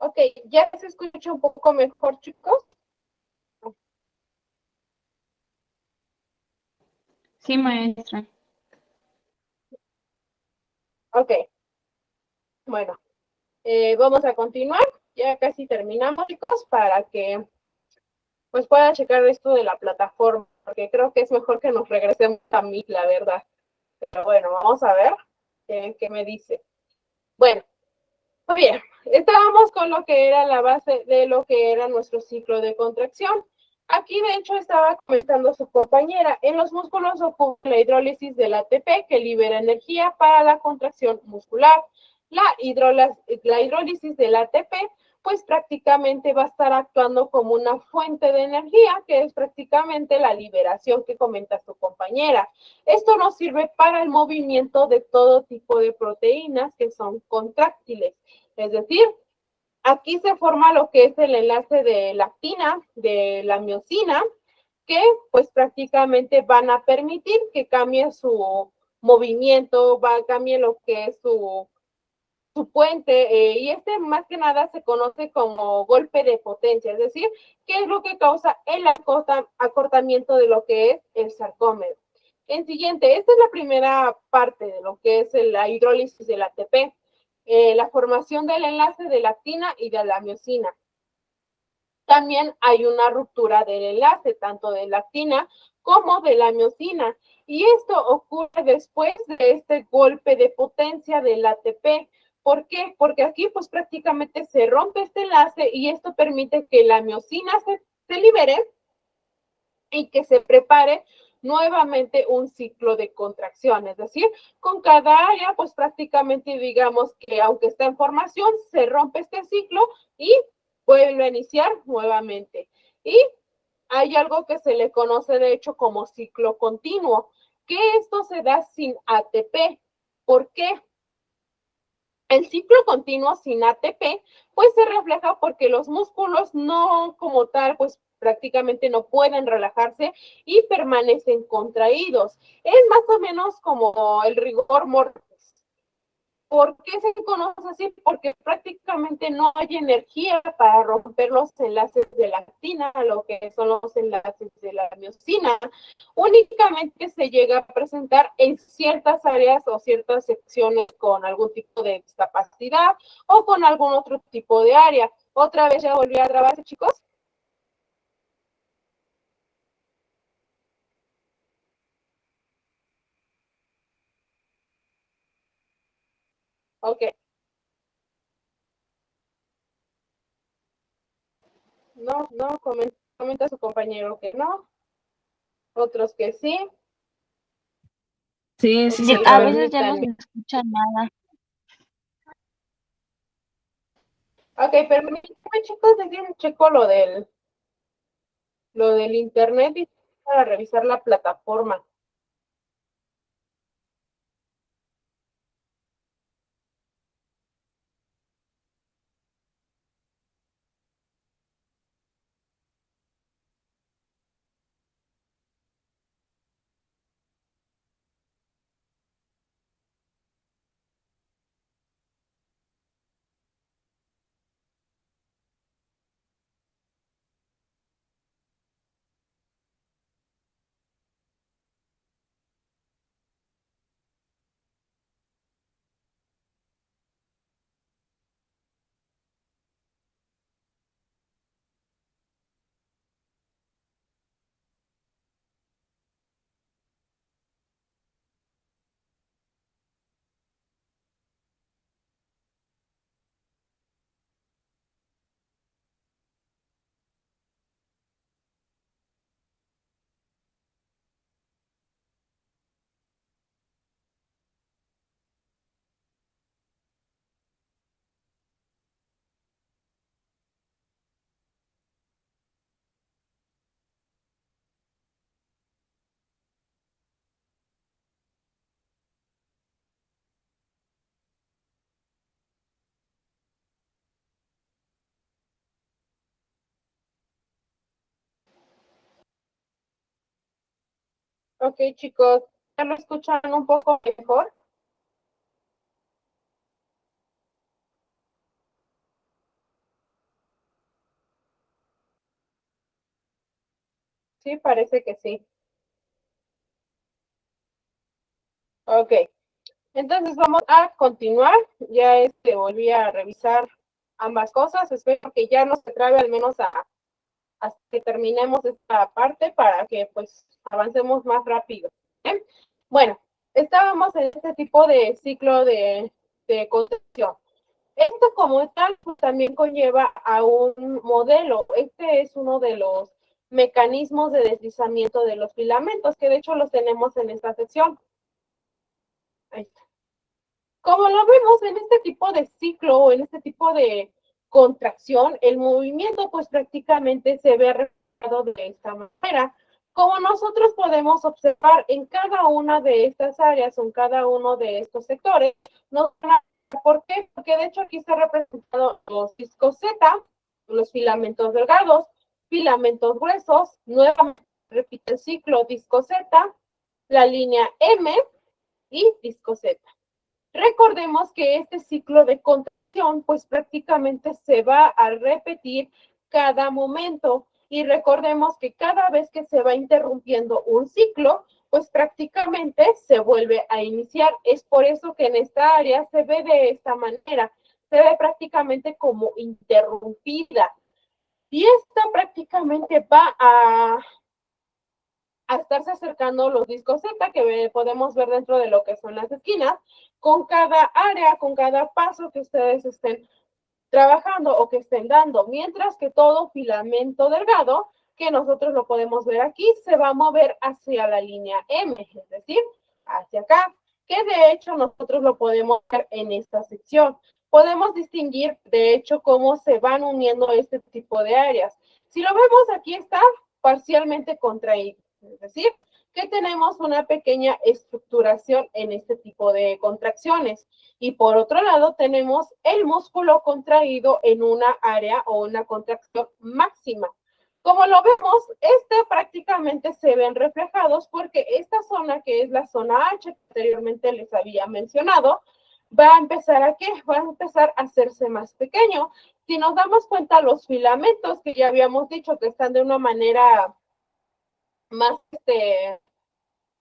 Ok, ¿ya se escucha un poco mejor, chicos? Sí, maestra. Ok, bueno, vamos a continuar. Ya casi terminamos, chicos, para que pues pueda checar esto de la plataforma, porque creo que es mejor que nos regresemos a mí, la verdad. Pero bueno, vamos a ver qué me dice. Bueno, muy bien, estábamos con lo que era la base de lo que era nuestro ciclo de contracción. Aquí, de hecho, estaba comentando su compañera, en los músculos ocurre la hidrólisis del ATP que libera energía para la contracción muscular. La hidrólisis del ATP pues prácticamente va a estar actuando como una fuente de energía, que es prácticamente la liberación que comenta su compañera. Esto nos sirve para el movimiento de todo tipo de proteínas que son contráctiles. Es decir, aquí se forma lo que es el enlace de lactina, de la miosina, que pues prácticamente van a permitir que cambie su movimiento, cambie lo que es su puente, y este más que nada se conoce como golpe de potencia, es decir, que es lo que causa el acortamiento de lo que es el sarcómero. En siguiente, esta es la primera parte de lo que es la hidrólisis del ATP, la formación del enlace de lactina y de la miosina. También hay una ruptura del enlace, tanto de lactina como de la miosina, y esto ocurre después de este golpe de potencia del ATP. ¿Por qué? Porque aquí pues prácticamente se rompe este enlace y esto permite que la miosina se libere y que se prepare nuevamente un ciclo de contracción, es decir, con cada área, pues prácticamente digamos que aunque está en formación, se rompe este ciclo y vuelve a iniciar nuevamente. Y hay algo que se le conoce de hecho como ciclo continuo, que esto se da sin ATP. ¿Por qué? El ciclo continuo sin ATP, pues se refleja porque los músculos no como tal, pues prácticamente no pueden relajarse y permanecen contraídos. Es más o menos como el rigor mortis. ¿Por qué se conoce así? Porque prácticamente no hay energía para romper los enlaces de la actina, lo que son los enlaces de la miosina. Únicamente se llega a presentar en ciertas áreas o ciertas secciones con algún tipo de discapacidad o con algún otro tipo de área. Otra vez ya volví a grabarse, chicos. Ok. No, comenta su compañero que no, otros que sí. Sí, sí se Ok, A veces ya no permítanme. se escucha nada. Ok, permítanme, chicos, decir, checo lo del internet y para revisar la plataforma. Ok, chicos, ¿ya lo escuchan un poco mejor? Sí, parece que sí. Ok. Entonces vamos a continuar. Ya volví a revisar ambas cosas. Espero que ya no se trabe al menos hasta que terminemos esta parte para que pues avancemos más rápido. ¿Bien? Bueno, estábamos en este tipo de ciclo de concepción. Esto como tal pues, también conlleva a un modelo. Este es uno de los mecanismos de deslizamiento de los filamentos, que de hecho los tenemos en esta sección. Ahí está. Como lo vemos en este tipo de ciclo o en este tipo de contracción, el movimiento pues prácticamente se ve reflejado de esta manera. Como nosotros podemos observar en cada una de estas áreas o en cada uno de estos sectores, ¿por qué? Porque de hecho aquí está representado los discos Z, los filamentos delgados, filamentos gruesos, nuevamente repite el ciclo disco Z, la línea M y disco Z. Recordemos que este ciclo de contracción pues prácticamente se va a repetir cada momento y recordemos que cada vez que se va interrumpiendo un ciclo, pues prácticamente se vuelve a iniciar. Es por eso que en esta área se ve de esta manera, se ve prácticamente como interrumpida. Y esta prácticamente va a estarse acercando los discos Z que podemos ver dentro de lo que son las esquinas, con cada área, con cada paso que ustedes estén trabajando o que estén dando, mientras que todo filamento delgado, que nosotros lo podemos ver aquí, se va a mover hacia la línea M, es decir, hacia acá, que de hecho nosotros lo podemos ver en esta sección. Podemos distinguir, de hecho, cómo se van uniendo este tipo de áreas. Si lo vemos, aquí está parcialmente contraído, es decir, que tenemos una pequeña estructuración en este tipo de contracciones. Y por otro lado, tenemos el músculo contraído en una área o una contracción máxima. Como lo vemos, prácticamente se ven reflejados porque esta zona, que es la zona H, que anteriormente les había mencionado, va a empezar a ¿qué? Va a empezar a hacerse más pequeño. Si nos damos cuenta, los filamentos que ya habíamos dicho que están de una manera más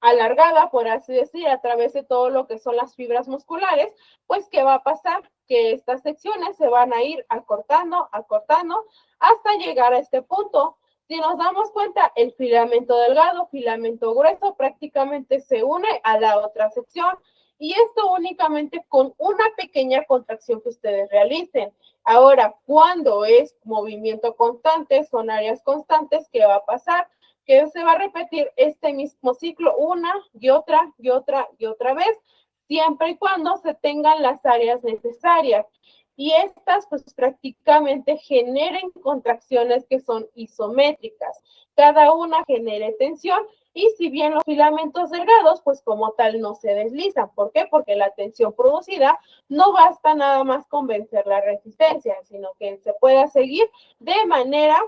alargada, por así decir, a través de todo lo que son las fibras musculares, pues ¿qué va a pasar? Que estas secciones se van a ir acortando, acortando, hasta llegar a este punto. Si nos damos cuenta, el filamento delgado, filamento grueso, prácticamente se une a la otra sección. Y esto únicamente con una pequeña contracción que ustedes realicen. Ahora, cuando es movimiento constante, son áreas constantes, ¿qué va a pasar? Que se va a repetir este mismo ciclo una y otra y otra y otra vez, siempre y cuando se tengan las áreas necesarias. Y estas pues prácticamente generen contracciones que son isométricas. Cada una genere tensión y si bien los filamentos delgados pues como tal no se deslizan. ¿Por qué? Porque la tensión producida no basta nada más con vencer la resistencia, sino que se pueda seguir de manera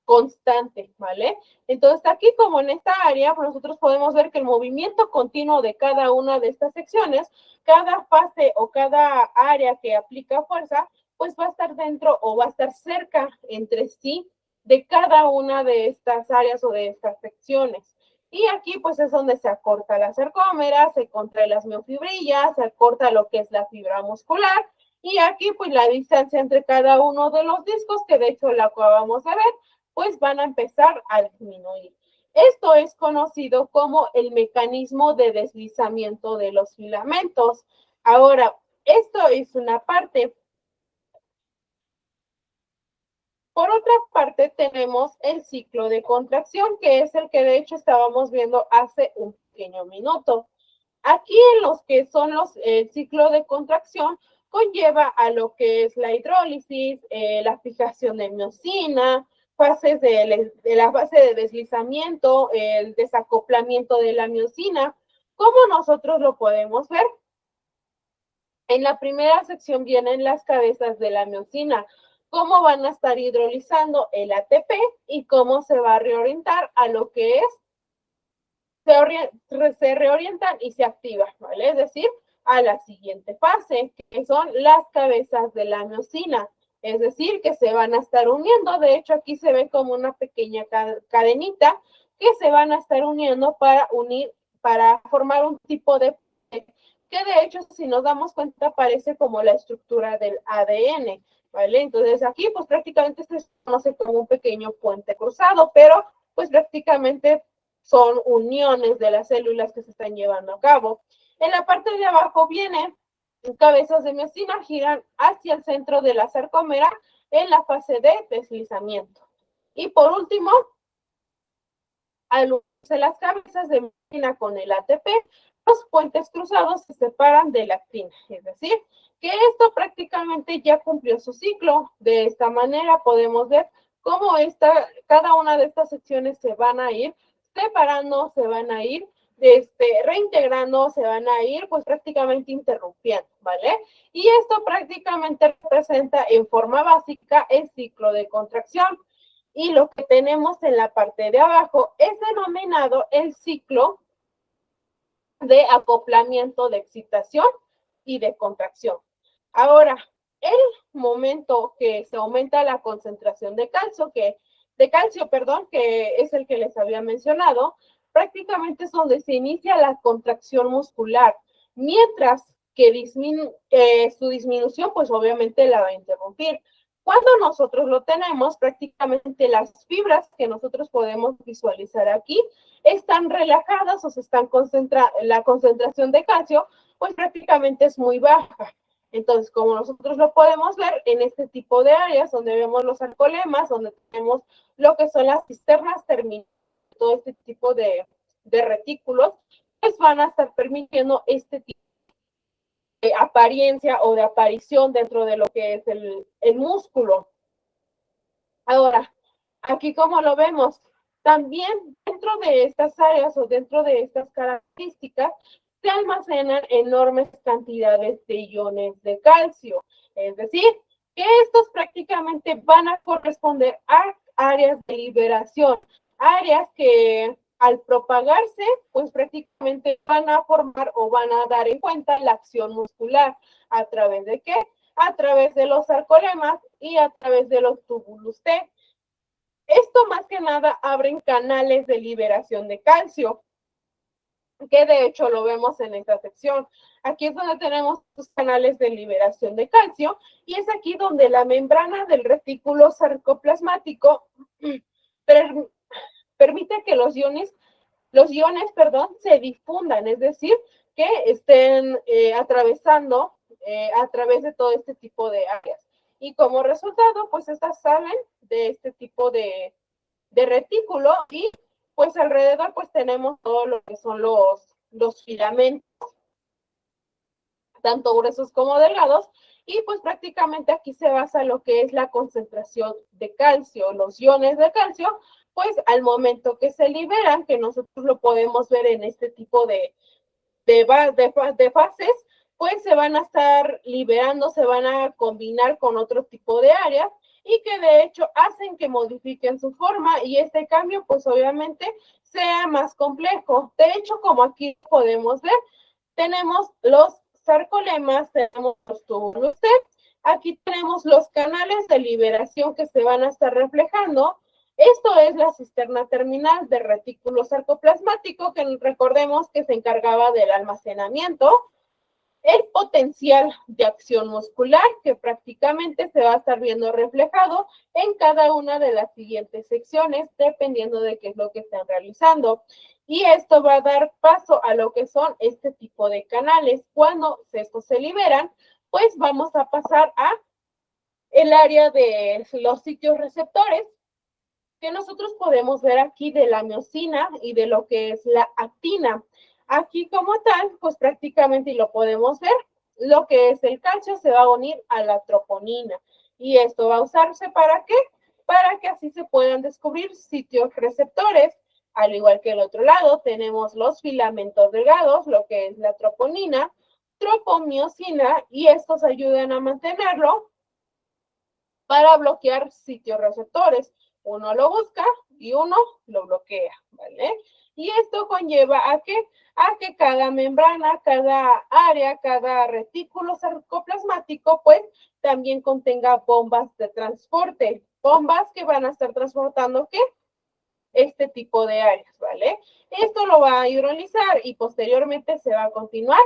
constante, ¿vale? Entonces, aquí como en esta área, pues nosotros podemos ver que el movimiento continuo de cada una de estas secciones, cada fase o cada área que aplica fuerza, pues va a estar dentro o va a estar cerca entre sí de cada una de estas áreas o de estas secciones. Y aquí pues es donde se acorta la sarcómera, se contrae las miofibrillas, se acorta lo que es la fibra muscular, y aquí pues la distancia entre cada uno de los discos, que de hecho la acabamos de ver, pues van a empezar a disminuir. Esto es conocido como el mecanismo de deslizamiento de los filamentos. Ahora, esto es una parte. Por otra parte, tenemos el ciclo de contracción, que es el que de hecho estábamos viendo hace un pequeño minuto. Aquí en los que son el ciclo de contracción, conlleva a lo que es la hidrólisis, la fijación de miosina, fases de la fase de deslizamiento, el desacoplamiento de la miosina. ¿Cómo nosotros lo podemos ver? En la primera sección vienen las cabezas de la miosina, cómo van a estar hidrolizando el ATP y cómo se va a reorientar a lo que es, se reorientan y se activan, ¿vale? Es decir, a la siguiente fase, que son las cabezas de la miosina. Es decir, que se van a estar uniendo. De hecho, aquí se ve como una pequeña cadenita que se van a estar uniendo para formar un tipo de que de hecho, si nos damos cuenta, parece como la estructura del ADN, ¿vale? Entonces aquí, pues prácticamente se conoce como un pequeño puente cruzado, pero pues prácticamente son uniones de las células que se están llevando a cabo. En la parte de abajo viene cabezas de miosina, giran hacia el centro de la sarcómera en la fase de deslizamiento. Y por último, al unirse las cabezas de miosina con el ATP, los puentes cruzados se separan de la actina, es decir, que esto prácticamente ya cumplió su ciclo. De esta manera podemos ver cómo cada una de estas secciones se van a ir separando, se van a ir reintegrando, se van a ir pues prácticamente interrumpiendo, ¿vale? Y esto prácticamente representa en forma básica el ciclo de contracción. Y lo que tenemos en la parte de abajo es denominado el ciclo de acoplamiento de excitación y de contracción. Ahora, el momento que se aumenta la concentración de calcio, que es el que les había mencionado, prácticamente es donde se inicia la contracción muscular, mientras que su disminución, pues obviamente la va a interrumpir. Cuando nosotros lo tenemos, prácticamente las fibras que nosotros podemos visualizar aquí están relajadas o se están concentrando, la concentración de calcio, pues prácticamente es muy baja. Entonces, como nosotros lo podemos ver en este tipo de áreas, donde vemos los sarcolemas, donde tenemos lo que son las cisternas terminales, todo este tipo de retículos, pues van a estar permitiendo este tipo de apariencia o de aparición dentro de lo que es el músculo. Ahora, aquí como lo vemos, también dentro de estas áreas o dentro de estas características se almacenan enormes cantidades de iones de calcio. Es decir, que estos prácticamente van a corresponder a áreas de liberación, áreas que al propagarse, pues prácticamente van a formar o van a dar en cuenta la acción muscular. ¿A través de qué? A través de los sarcolemas y a través de los túbulos T. Esto más que nada abren canales de liberación de calcio, que de hecho lo vemos en esta sección. Aquí es donde tenemos los canales de liberación de calcio y es aquí donde la membrana del retículo sarcoplasmático permite que los iones, se difundan, es decir, que estén atravesando a través de todo este tipo de áreas. Y como resultado, pues estas salen de este tipo de retículo y pues alrededor pues tenemos todo lo que son los filamentos, tanto gruesos como delgados, y pues prácticamente aquí se basa lo que es la concentración de calcio, los iones de calcio, pues al momento que se liberan, que nosotros lo podemos ver en este tipo de fases, pues se van a estar liberando, se van a combinar con otro tipo de áreas y que de hecho hacen que modifiquen su forma y este cambio pues obviamente sea más complejo. De hecho, como aquí podemos ver, tenemos los sarcolemas, tenemos los túbulos T, aquí tenemos los canales de liberación que se van a estar reflejando. Esto es la cisterna terminal de retículo sarcoplasmático, que recordemos que se encargaba del almacenamiento, el potencial de acción muscular, que prácticamente se va a estar viendo reflejado en cada una de las siguientes secciones, dependiendo de qué es lo que están realizando. Y esto va a dar paso a lo que son este tipo de canales. Cuando estos se liberan, pues vamos a pasar a el área de los sitios receptores, que nosotros podemos ver aquí de la miosina y de lo que es la actina. Aquí como tal, pues prácticamente, y lo podemos ver, lo que es el calcio se va a unir a la troponina. Y esto va a usarse ¿para qué? Para que así se puedan descubrir sitios receptores. Al igual que el otro lado, tenemos los filamentos delgados, lo que es la troponina, tropomiosina, y estos ayudan a mantenerlo para bloquear sitios receptores. Uno lo busca y uno lo bloquea, ¿vale? Y esto conlleva a que cada membrana, cada área, cada retículo sarcoplasmático, pues también contenga bombas de transporte. Bombas que van a estar transportando, ¿qué? este tipo de áreas, ¿vale? Esto lo va a hidrolizar y posteriormente se va a continuar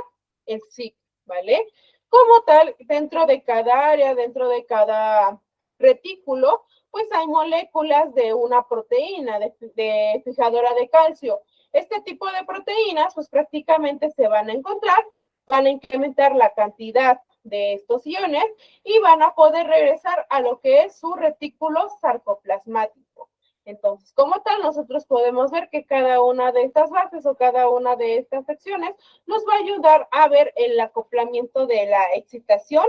el ciclo, ¿vale? Como tal, dentro de cada área, dentro de cada retículo, pues hay moléculas de una proteína, de fijadora de calcio. Este tipo de proteínas, pues prácticamente se van a encontrar, van a incrementar la cantidad de estos iones y van a poder regresar a lo que es su retículo sarcoplasmático. Entonces, como tal, nosotros podemos ver que cada una de estas bases o cada una de estas secciones nos va a ayudar a ver el acoplamiento de la excitación,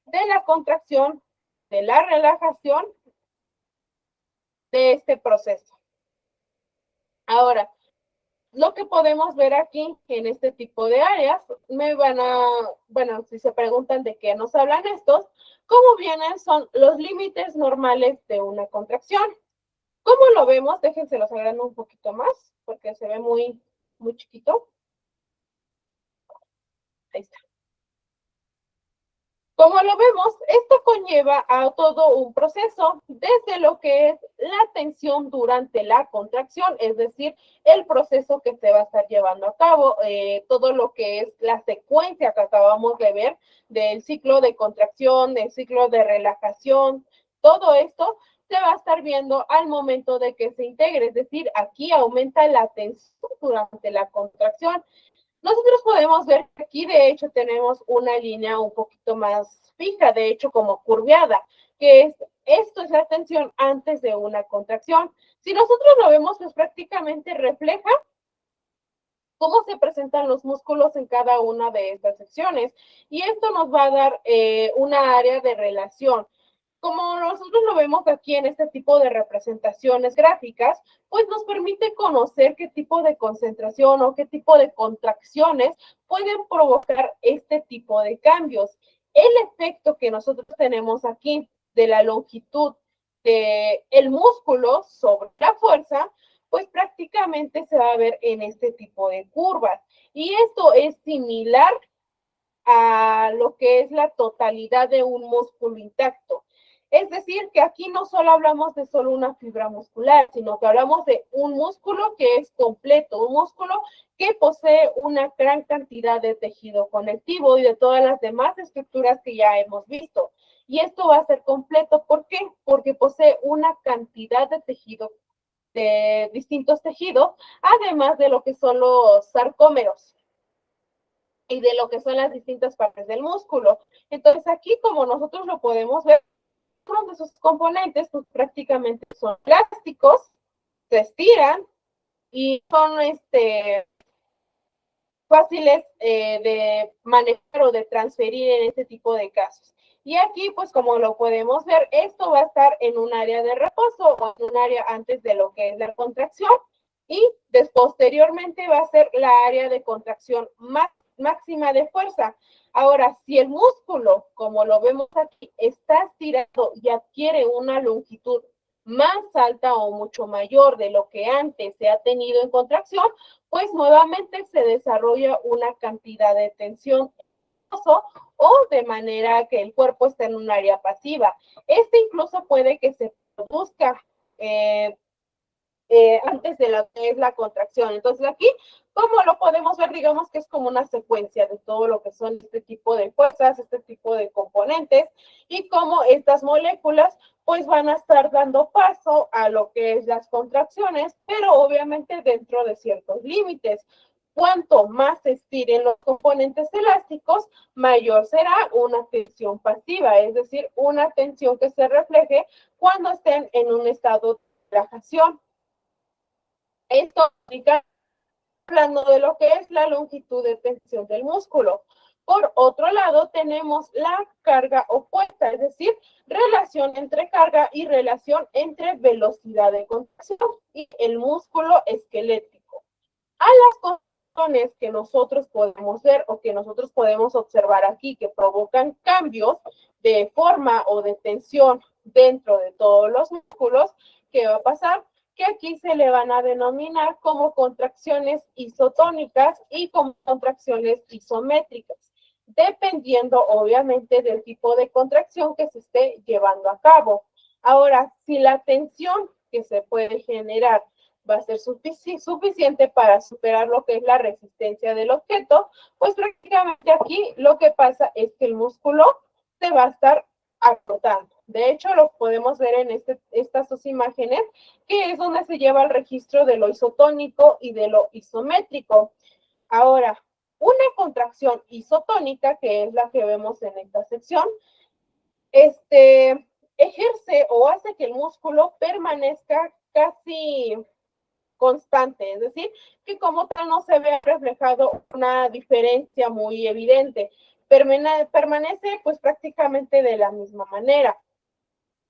de la contracción, de la relajación de este proceso. Ahora, lo que podemos ver aquí en este tipo de áreas, bueno, si se preguntan de qué nos hablan estos, como vienen son los límites normales de una contracción. ¿Cómo lo vemos? Déjense los agrando un poquito más, porque se ve muy chiquito. Ahí está. Como lo vemos, esto conlleva a todo un proceso, desde lo que es la tensión durante la contracción, es decir, el proceso que se va a estar llevando a cabo, todo lo que es la secuencia que acabamos de ver del ciclo de contracción, del ciclo de relajación, todo esto se va a estar viendo al momento de que se integre, es decir, aquí aumenta la tensión durante la contracción. Nosotros podemos ver que aquí, de hecho, tenemos una línea un poquito más fija, de hecho, como curveada, que esto es la tensión antes de una contracción. Si nosotros lo vemos, pues prácticamente refleja cómo se presentan los músculos en cada una de estas secciones. Y esto nos va a dar una área de relación. Como nosotros lo vemos aquí en este tipo de representaciones gráficas, pues nos permite conocer qué tipo de concentración o qué tipo de contracciones pueden provocar este tipo de cambios. El efecto que nosotros tenemos aquí de la longitud del músculo sobre la fuerza, pues prácticamente se va a ver en este tipo de curvas. Y esto es similar a lo que es la totalidad de un músculo intacto. Es decir, que aquí no solo hablamos de solo una fibra muscular, sino que hablamos de un músculo que es completo, un músculo que posee una gran cantidad de tejido conectivo y de todas las demás estructuras que ya hemos visto. Y esto va a ser completo, ¿por qué? Porque posee una cantidad de tejido, de distintos tejidos, además de lo que son los sarcómeros y de lo que son las distintas partes del músculo. Entonces aquí, como nosotros lo podemos ver, uno de sus componentes pues prácticamente son plásticos, se estiran y son fáciles de manejar o de transferir en este tipo de casos. Y aquí, pues como lo podemos ver, esto va a estar en un área de reposo o en un área antes de lo que es la contracción y posteriormente va a ser la área de contracción máxima de fuerza. Ahora, si el músculo, como lo vemos aquí, está estirado y adquiere una longitud más alta o mucho mayor de lo que antes se ha tenido en contracción, pues nuevamente se desarrolla una cantidad de tensión o de manera que el cuerpo esté en un área pasiva. Este incluso puede que se produzca antes de lo que es la contracción. Entonces aquí, como lo podemos ver, digamos que es como una secuencia de todo lo que son este tipo de fuerzas, este tipo de componentes y cómo estas moléculas pues van a estar dando paso a lo que es las contracciones, pero obviamente dentro de ciertos límites. Cuanto más se estiren los componentes elásticos, mayor será una tensión pasiva, es decir, una tensión que se refleje cuando estén en un estado de relajación. Esto indica, hablando de lo que es la longitud de tensión del músculo. Por otro lado, tenemos la carga opuesta, es decir, relación entre carga y relación entre velocidad de contracción y el músculo esquelético. A las contracciones que nosotros podemos ver o que nosotros podemos observar aquí que provocan cambios de forma o de tensión dentro de todos los músculos, ¿qué va a pasar? Que aquí se le van a denominar como contracciones isotónicas y como contracciones isométricas, dependiendo obviamente del tipo de contracción que se esté llevando a cabo. Ahora, si la tensión que se puede generar va a ser suficiente para superar lo que es la resistencia del objeto, pues prácticamente aquí lo que pasa es que el músculo se va a estar agotando. De hecho, lo podemos ver en estas dos imágenes, que es donde se lleva el registro de lo isotónico y de lo isométrico. Ahora, una contracción isotónica, que es la que vemos en esta sección, ejerce o hace que el músculo permanezca casi constante, es decir, que como tal no se ve reflejado una diferencia muy evidente, permanece pues prácticamente de la misma manera,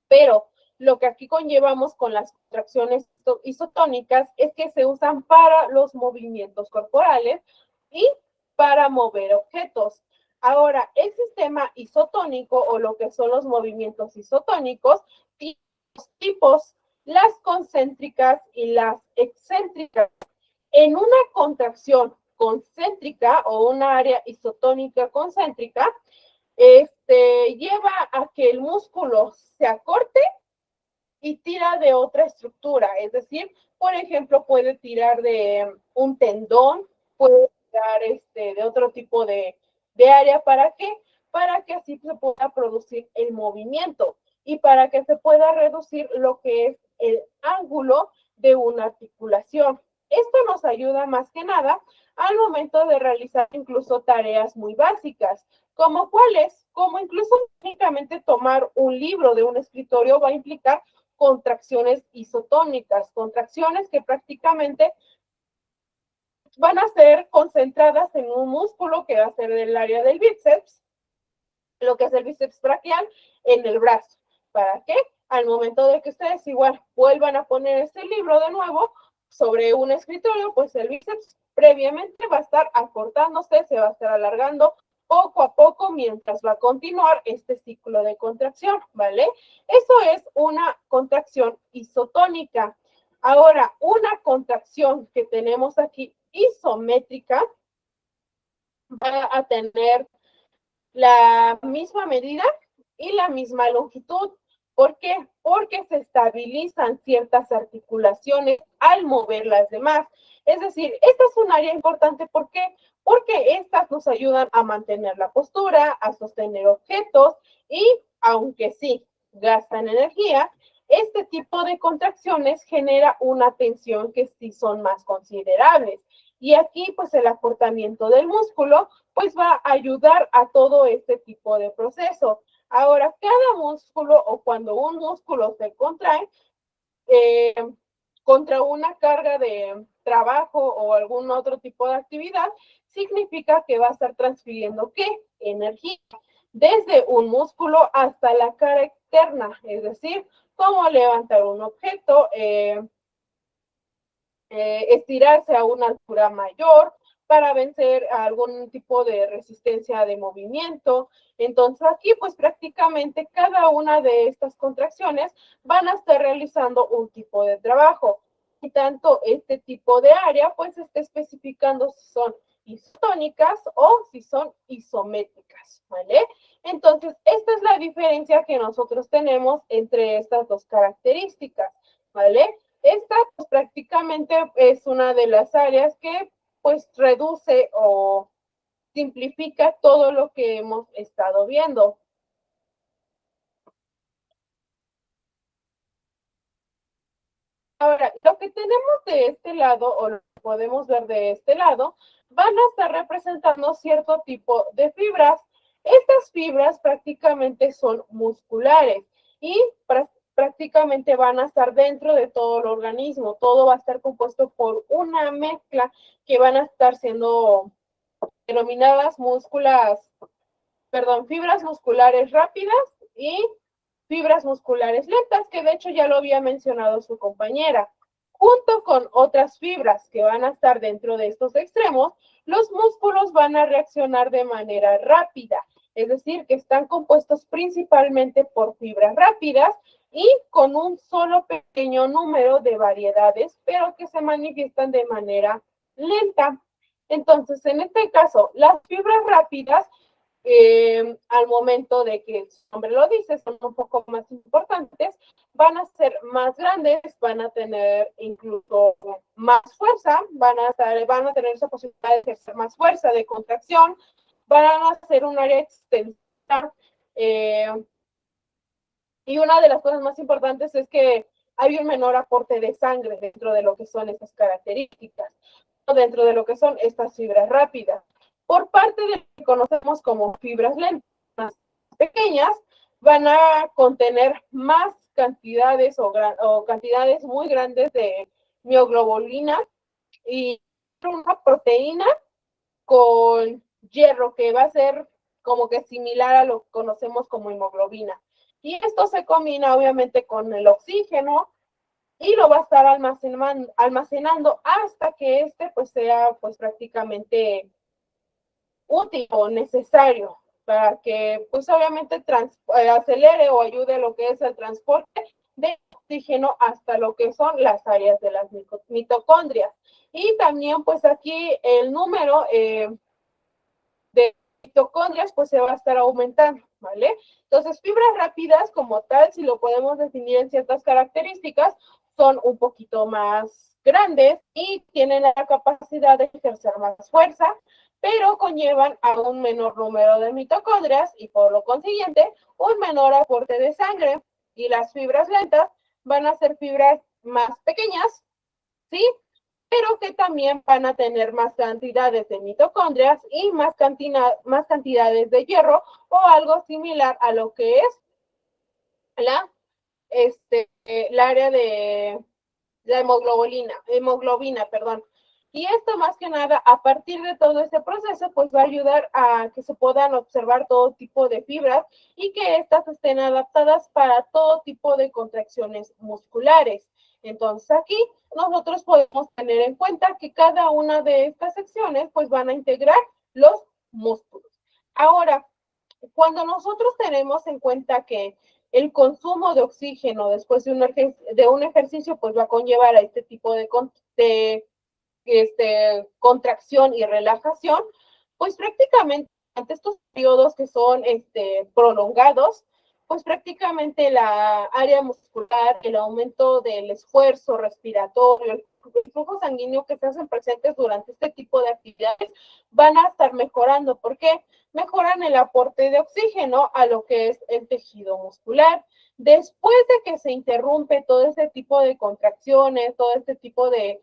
pero lo que aquí conllevamos con las contracciones isotónicas es que se usan para los movimientos corporales y para mover objetos. Ahora, el sistema isotónico o lo que son los movimientos isotónicos, tipos, las concéntricas y las excéntricas. En una contracción concéntrica o una área isotónica concéntrica, lleva a que el músculo se acorte y tira de otra estructura, es decir, por ejemplo, puede tirar de un tendón, puede tirar de otro tipo de área. ¿Para qué? Para que así se pueda producir el movimiento y para que se pueda reducir lo que es el ángulo de una articulación. Esto nos ayuda más que nada al momento de realizar incluso tareas muy básicas, como cuáles, como incluso únicamente tomar un libro de un escritorio va a implicar contracciones isotónicas, contracciones que prácticamente van a ser concentradas en un músculo que va a ser del área del bíceps, lo que es el bíceps braquial, en el brazo. ¿Para qué? Al momento de que ustedes igual vuelvan a poner este libro de nuevo sobre un escritorio, pues el bíceps previamente va a estar acortándose, se va a estar alargando poco a poco mientras va a continuar este ciclo de contracción, ¿vale? Eso es una contracción isotónica. Ahora, una contracción que tenemos aquí isométrica va a tener la misma medida y la misma longitud. ¿Por qué? Porque se estabilizan ciertas articulaciones al mover las demás. Es decir, esta es un área importante. ¿Por qué? Porque estas nos ayudan a mantener la postura, a sostener objetos y, aunque sí gastan energía, este tipo de contracciones genera una tensión que sí son más considerables. Y aquí, pues, el acortamiento del músculo, pues, va a ayudar a todo este tipo de proceso. Ahora, cada músculo o cuando un músculo se contrae contra una carga de trabajo o algún otro tipo de actividad, significa que va a estar transfiriendo ¿qué? Energía desde un músculo hasta la cara externa, es decir, cómo levantar un objeto, estirarse a una altura mayor para vencer algún tipo de resistencia de movimiento. Entonces aquí pues prácticamente cada una de estas contracciones van a estar realizando un tipo de trabajo. Y tanto este tipo de área pues está especificando si son isotónicas o si son isométricas, ¿vale? Entonces, esta es la diferencia que nosotros tenemos entre estas dos características, ¿vale? Esta pues, prácticamente es una de las áreas que pues reduce o simplifica todo lo que hemos estado viendo. Ahora, lo que tenemos de este lado o lo que podemos ver de este lado van a estar representando cierto tipo de fibras. Estas fibras prácticamente son musculares y prácticamente van a estar dentro de todo el organismo. Todo va a estar compuesto por una mezcla que van a estar siendo denominadas fibras musculares rápidas y fibras musculares lentas, que de hecho ya lo había mencionado su compañera. Junto con otras fibras que van a estar dentro de estos extremos, los músculos van a reaccionar de manera rápida, es decir, que están compuestos principalmente por fibras rápidas y con un solo pequeño número de variedades, pero que se manifiestan de manera lenta. Entonces, en este caso, las fibras rápidas al momento de que su nombre lo dice, son un poco más importantes, van a ser más grandes, van a tener incluso más fuerza, van a tener esa posibilidad de ejercer más fuerza de contracción, van a ser un área extensa. Y una de las cosas más importantes es que hay un menor aporte de sangre dentro de lo que son estas características, dentro de lo que son estas fibras rápidas. Por parte de lo que conocemos como fibras lentas pequeñas, van a contener más cantidades o cantidades muy grandes de mioglobulina y una proteína con hierro que va a ser como que similar a lo que conocemos como hemoglobina. Y esto se combina obviamente con el oxígeno y lo va a estar almacenando hasta que este pues sea pues prácticamente útil o necesario para que pues obviamente acelere o ayude a lo que es el transporte de oxígeno hasta lo que son las áreas de las mitocondrias. Y también pues aquí el número de mitocondrias pues se va a estar aumentando, ¿vale? Entonces, fibras rápidas como tal, si lo podemos definir en ciertas características, son un poquito más grandes y tienen la capacidad de ejercer más fuerza, pero conllevan a un menor número de mitocondrias y por lo consiguiente, un menor aporte de sangre. Y las fibras lentas van a ser fibras más pequeñas, ¿sí? Pero que también van a tener más cantidades de mitocondrias y más cantidades de hierro o algo similar a lo que es el área de la hemoglobina, perdón. Y esto más que nada, a partir de todo este proceso, pues va a ayudar a que se puedan observar todo tipo de fibras y que éstas estén adaptadas para todo tipo de contracciones musculares. Entonces aquí nosotros podemos tener en cuenta que cada una de estas secciones pues van a integrar los músculos. Ahora, cuando nosotros tenemos en cuenta que el consumo de oxígeno después de un ejercicio pues va a conllevar a este tipo de contracción y relajación, pues prácticamente ante estos periodos que son prolongados, pues prácticamente la área muscular, el aumento del esfuerzo respiratorio, el flujo sanguíneo que se hacen presentes durante este tipo de actividades van a estar mejorando. ¿Por qué? Mejoran el aporte de oxígeno a lo que es el tejido muscular. Después de que se interrumpe todo este tipo de contracciones, todo este tipo de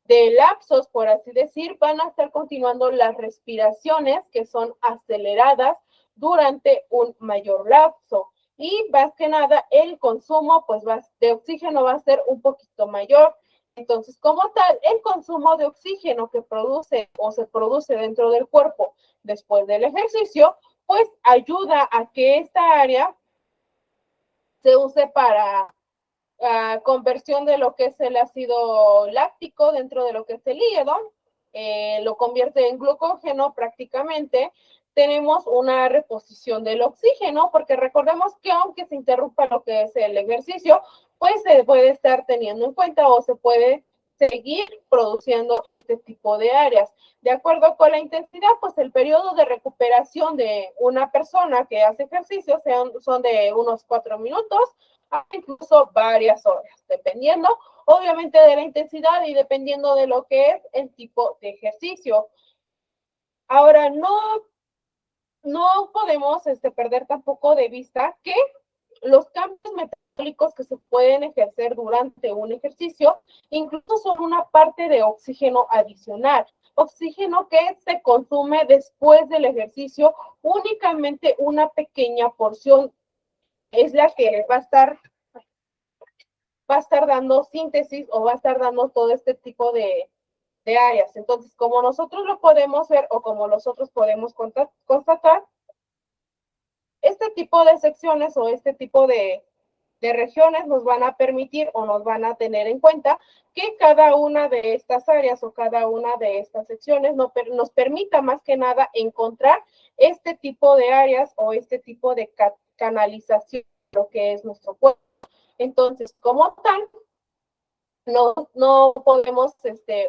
lapsos, por así decir, van a estar continuando las respiraciones que son aceleradas durante un mayor lapso. Y más que nada, el consumo pues, de oxígeno va a ser un poquito mayor. Entonces, como tal, el consumo de oxígeno que produce o se produce dentro del cuerpo después del ejercicio, pues ayuda a que esta área se use para conversión de lo que es el ácido láctico dentro de lo que es el hígado, lo convierte en glucógeno prácticamente. Tenemos una reposición del oxígeno, porque recordemos que aunque se interrumpa lo que es el ejercicio, pues se puede estar teniendo en cuenta o se puede seguir produciendo este tipo de áreas. De acuerdo con la intensidad, pues el periodo de recuperación de una persona que hace ejercicio son de unos 4 minutos incluso varias horas, dependiendo obviamente de la intensidad y dependiendo de lo que es el tipo de ejercicio. Ahora, no podemos perder tampoco de vista que los cambios metabólicos que se pueden ejercer durante un ejercicio incluso son una parte de oxígeno adicional. Oxígeno que se consume después del ejercicio, únicamente una pequeña porción es la que va a estar dando síntesis o va a estar dando todo este tipo de áreas. Entonces, como nosotros lo podemos ver o como nosotros podemos constatar, este tipo de secciones o este tipo de regiones nos van a permitir o nos van a tener en cuenta que cada una de estas áreas o cada una de estas secciones nos permita más que nada encontrar este tipo de áreas o este tipo de canalización de lo que es nuestro cuerpo. Entonces, como tal, no podemos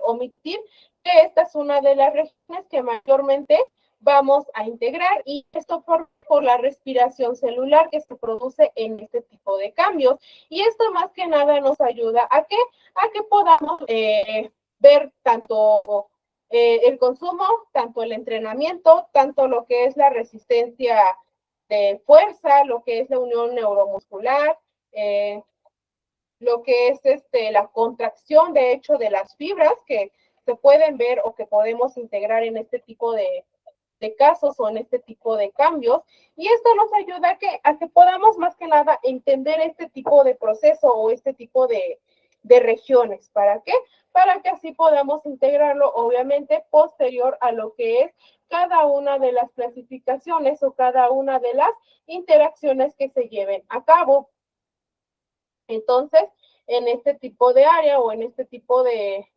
omitir que esta es una de las regiones que mayormente vamos a integrar, y esto por la respiración celular que se produce en este tipo de cambios. Y esto más que nada nos ayuda a que podamos ver tanto el consumo, tanto el entrenamiento, tanto lo que es la resistencia de fuerza, lo que es la unión neuromuscular, lo que es la contracción, de hecho, de las fibras que se pueden ver o que podemos integrar en este tipo de casos o en este tipo de cambios. Y esto nos ayuda a que podamos más que nada entender este tipo de proceso o este tipo de regiones. ¿Para qué? Para que así podamos integrarlo, obviamente, posterior a lo que es cada una de las clasificaciones o cada una de las interacciones que se lleven a cabo. Entonces, en este tipo de área o en este tipo de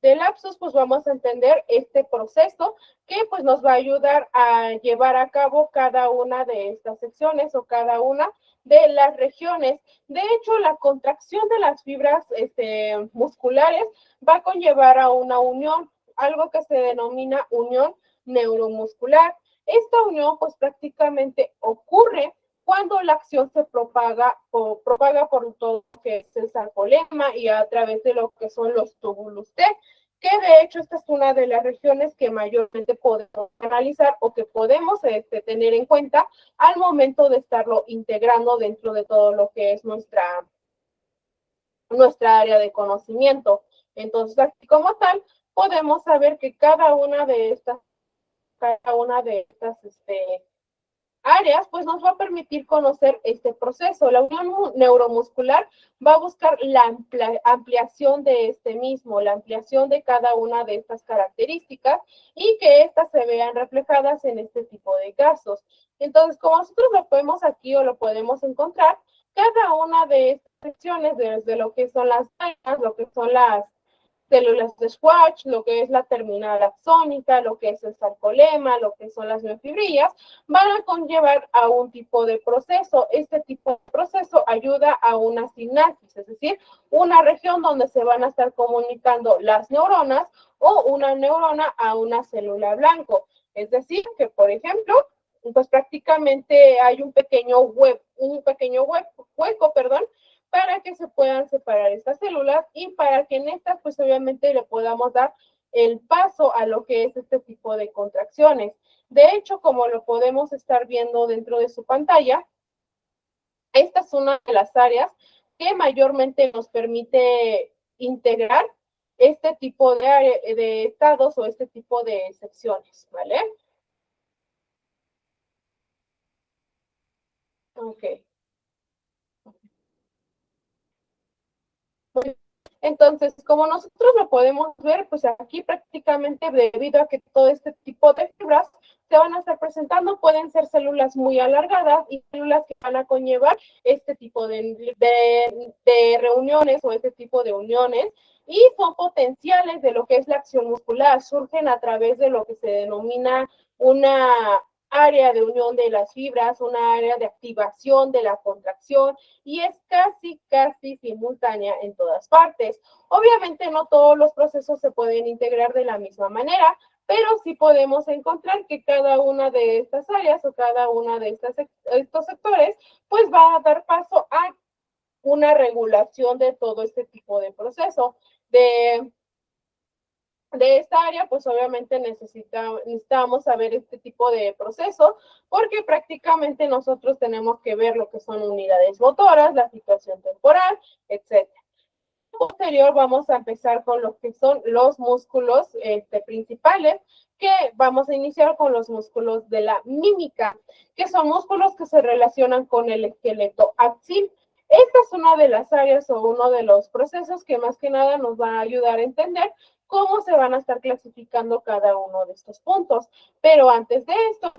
lapsos, pues vamos a entender este proceso que pues nos va a ayudar a llevar a cabo cada una de estas secciones o cada una de las regiones. De hecho, la contracción de las fibras musculares va a conllevar a una unión, algo que se denomina unión neuromuscular. Esta unión pues prácticamente ocurre cuando la acción se propaga por todo lo que es el sarcolema y a través de lo que son los túbulos T, que de hecho esta es una de las regiones que mayormente podemos analizar o que podemos tener en cuenta al momento de estarlo integrando dentro de todo lo que es nuestra área de conocimiento. Entonces, así como tal, podemos saber que cada una de estas áreas, pues nos va a permitir conocer este proceso. La unión neuromuscular va a buscar la ampliación de este mismo, la ampliación de cada una de estas características y que éstas se vean reflejadas en este tipo de casos. Entonces, como nosotros lo podemos aquí o lo podemos encontrar, cada una de estas secciones, desde lo que son las venas, lo que son las células de Schwartz, lo que es la terminal axónica, lo que es el sarcolema, lo que son las miofibrillas, van a conllevar a un tipo de proceso. Este tipo de proceso ayuda a una sinapsis, es decir, una región donde se van a estar comunicando las neuronas o una neurona a una célula blanco. Es decir, que por ejemplo, pues prácticamente hay un pequeño hueco, para que se puedan separar estas células y para que en estas, pues obviamente le podamos dar el paso a lo que es este tipo de contracciones. De hecho, como lo podemos estar viendo dentro de su pantalla, esta es una de las áreas que mayormente nos permite integrar este tipo de estados o este tipo de secciones, ¿vale? Ok. Entonces, como nosotros lo podemos ver, pues aquí prácticamente debido a que todo este tipo de fibras se van a estar presentando, pueden ser células muy alargadas y células que van a conllevar este tipo de reuniones o este tipo de uniones y son potenciales de lo que es la acción muscular, surgen a través de lo que se denomina una área de unión de las fibras, una área de activación de la contracción, y es casi simultánea en todas partes. Obviamente no todos los procesos se pueden integrar de la misma manera, pero sí podemos encontrar que cada una de estas áreas o cada una de estos sectores, pues va a dar paso a una regulación de todo este tipo de proceso. De esta área, pues obviamente necesitamos saber este tipo de proceso, porque prácticamente nosotros tenemos que ver lo que son unidades motoras, la situación temporal, etc. Posterior vamos a empezar con lo que son los músculos principales, que vamos a iniciar con los músculos de la mímica, que son músculos que se relacionan con el esqueleto axil. Esta es una de las áreas o uno de los procesos que más que nada nos va a ayudar a entender cómo se van a estar clasificando cada uno de estos puntos. Pero antes de esto,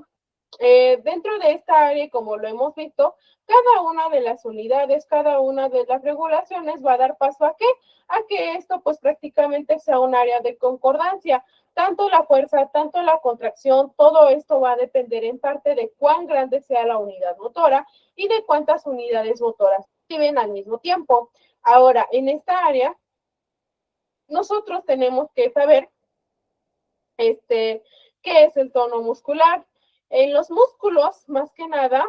dentro de esta área, como lo hemos visto, cada una de las unidades, cada una de las regulaciones va a dar paso a ¿qué? A que esto pues prácticamente sea un área de concordancia. Tanto la fuerza, tanto la contracción, todo esto va a depender en parte de cuán grande sea la unidad motora y de cuántas unidades motoras activen al mismo tiempo. Ahora, en esta área, nosotros tenemos que saber que ¿qué es el tono muscular? En los músculos, más que nada,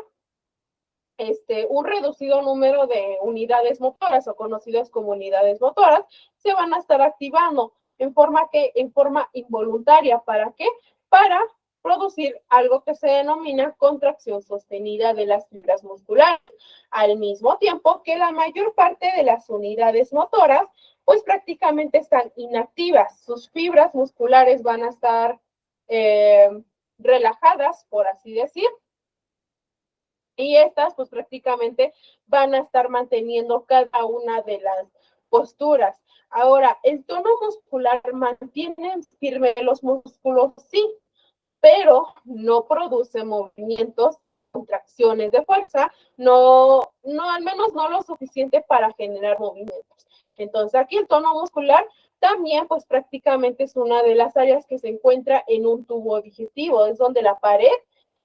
un reducido número de unidades motoras o conocidas como unidades motoras se van a estar activando en forma involuntaria. ¿Para qué? Para producir algo que se denomina contracción sostenida de las fibras musculares, al mismo tiempo que la mayor parte de las unidades motoras pues prácticamente están inactivas. Sus fibras musculares van a estar relajadas, por así decir, y estas pues prácticamente van a estar manteniendo cada una de las posturas. Ahora, el tono muscular mantiene firme los músculos, sí, pero no produce movimientos, contracciones de fuerza, al menos no lo suficiente para generar movimientos. Entonces, aquí el tono muscular también, pues prácticamente es una de las áreas que se encuentra en un tubo digestivo, es donde la pared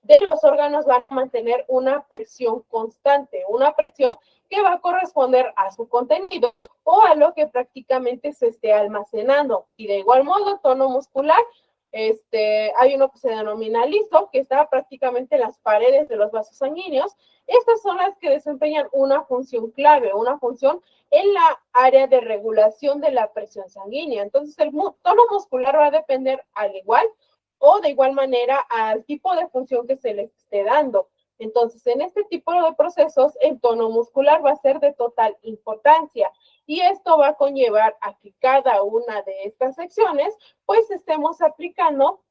de los órganos van a mantener una presión constante, una presión que va a corresponder a su contenido o a lo que prácticamente se esté almacenando. Y de igual modo, tono muscular, hay uno que se denomina liso, que está prácticamente en las paredes de los vasos sanguíneos. Estas son las que desempeñan una función clave, una función en la área de regulación de la presión sanguínea. Entonces, el tono muscular va a depender al igual o de igual manera al tipo de función que se le esté dando. Entonces, en este tipo de procesos, el tono muscular va a ser de total importancia y esto va a conllevar a que cada una de estas secciones, pues, estemos aplicando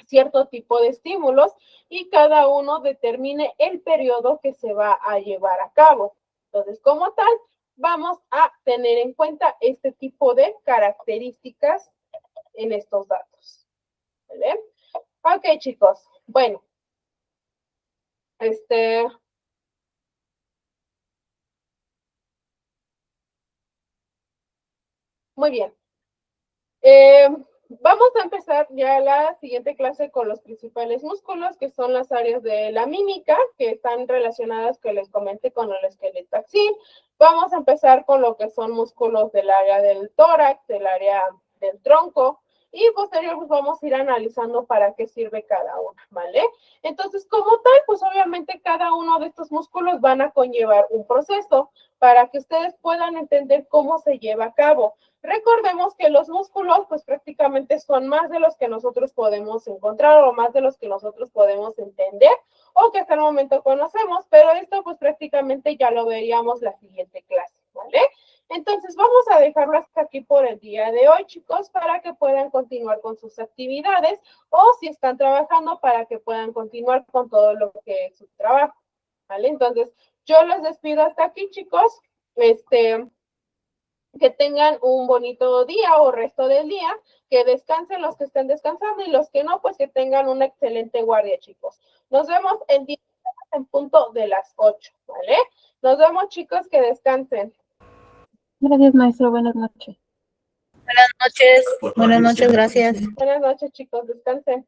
cierto tipo de estímulos y cada uno determine el periodo que se va a llevar a cabo. Entonces, como tal, vamos a tener en cuenta este tipo de características en estos datos. ¿Vale? Ok, chicos. Bueno. Muy bien. Vamos a empezar ya la siguiente clase con los principales músculos, que son las áreas de la mímica, que están relacionadas, que les comenté, con el esqueleto axil. Vamos a empezar con lo que son músculos del área del tórax, del área del tronco, y posterior pues vamos a ir analizando para qué sirve cada uno, ¿vale? Entonces, como tal, pues obviamente cada uno de estos músculos van a conllevar un proceso para que ustedes puedan entender cómo se lleva a cabo. Recordemos que los músculos, pues prácticamente son más de los que nosotros podemos encontrar o más de los que nosotros podemos entender o que hasta el momento conocemos, pero esto pues prácticamente ya lo veríamos la siguiente clase, ¿vale? Entonces vamos a dejarlo hasta aquí por el día de hoy, chicos, para que puedan continuar con sus actividades o si están trabajando para que puedan continuar con todo lo que es su trabajo, ¿vale? Entonces yo les despido hasta aquí, chicos. Que tengan un bonito día o resto del día, que descansen los que estén descansando y los que no, pues que tengan una excelente guardia, chicos. Nos vemos el día en punto de las 8, ¿vale? Nos vemos, chicos, que descansen. Gracias, maestro. Buenas noches. Buenas noches. Buenas noches, gracias. Buenas noches, chicos, descansen.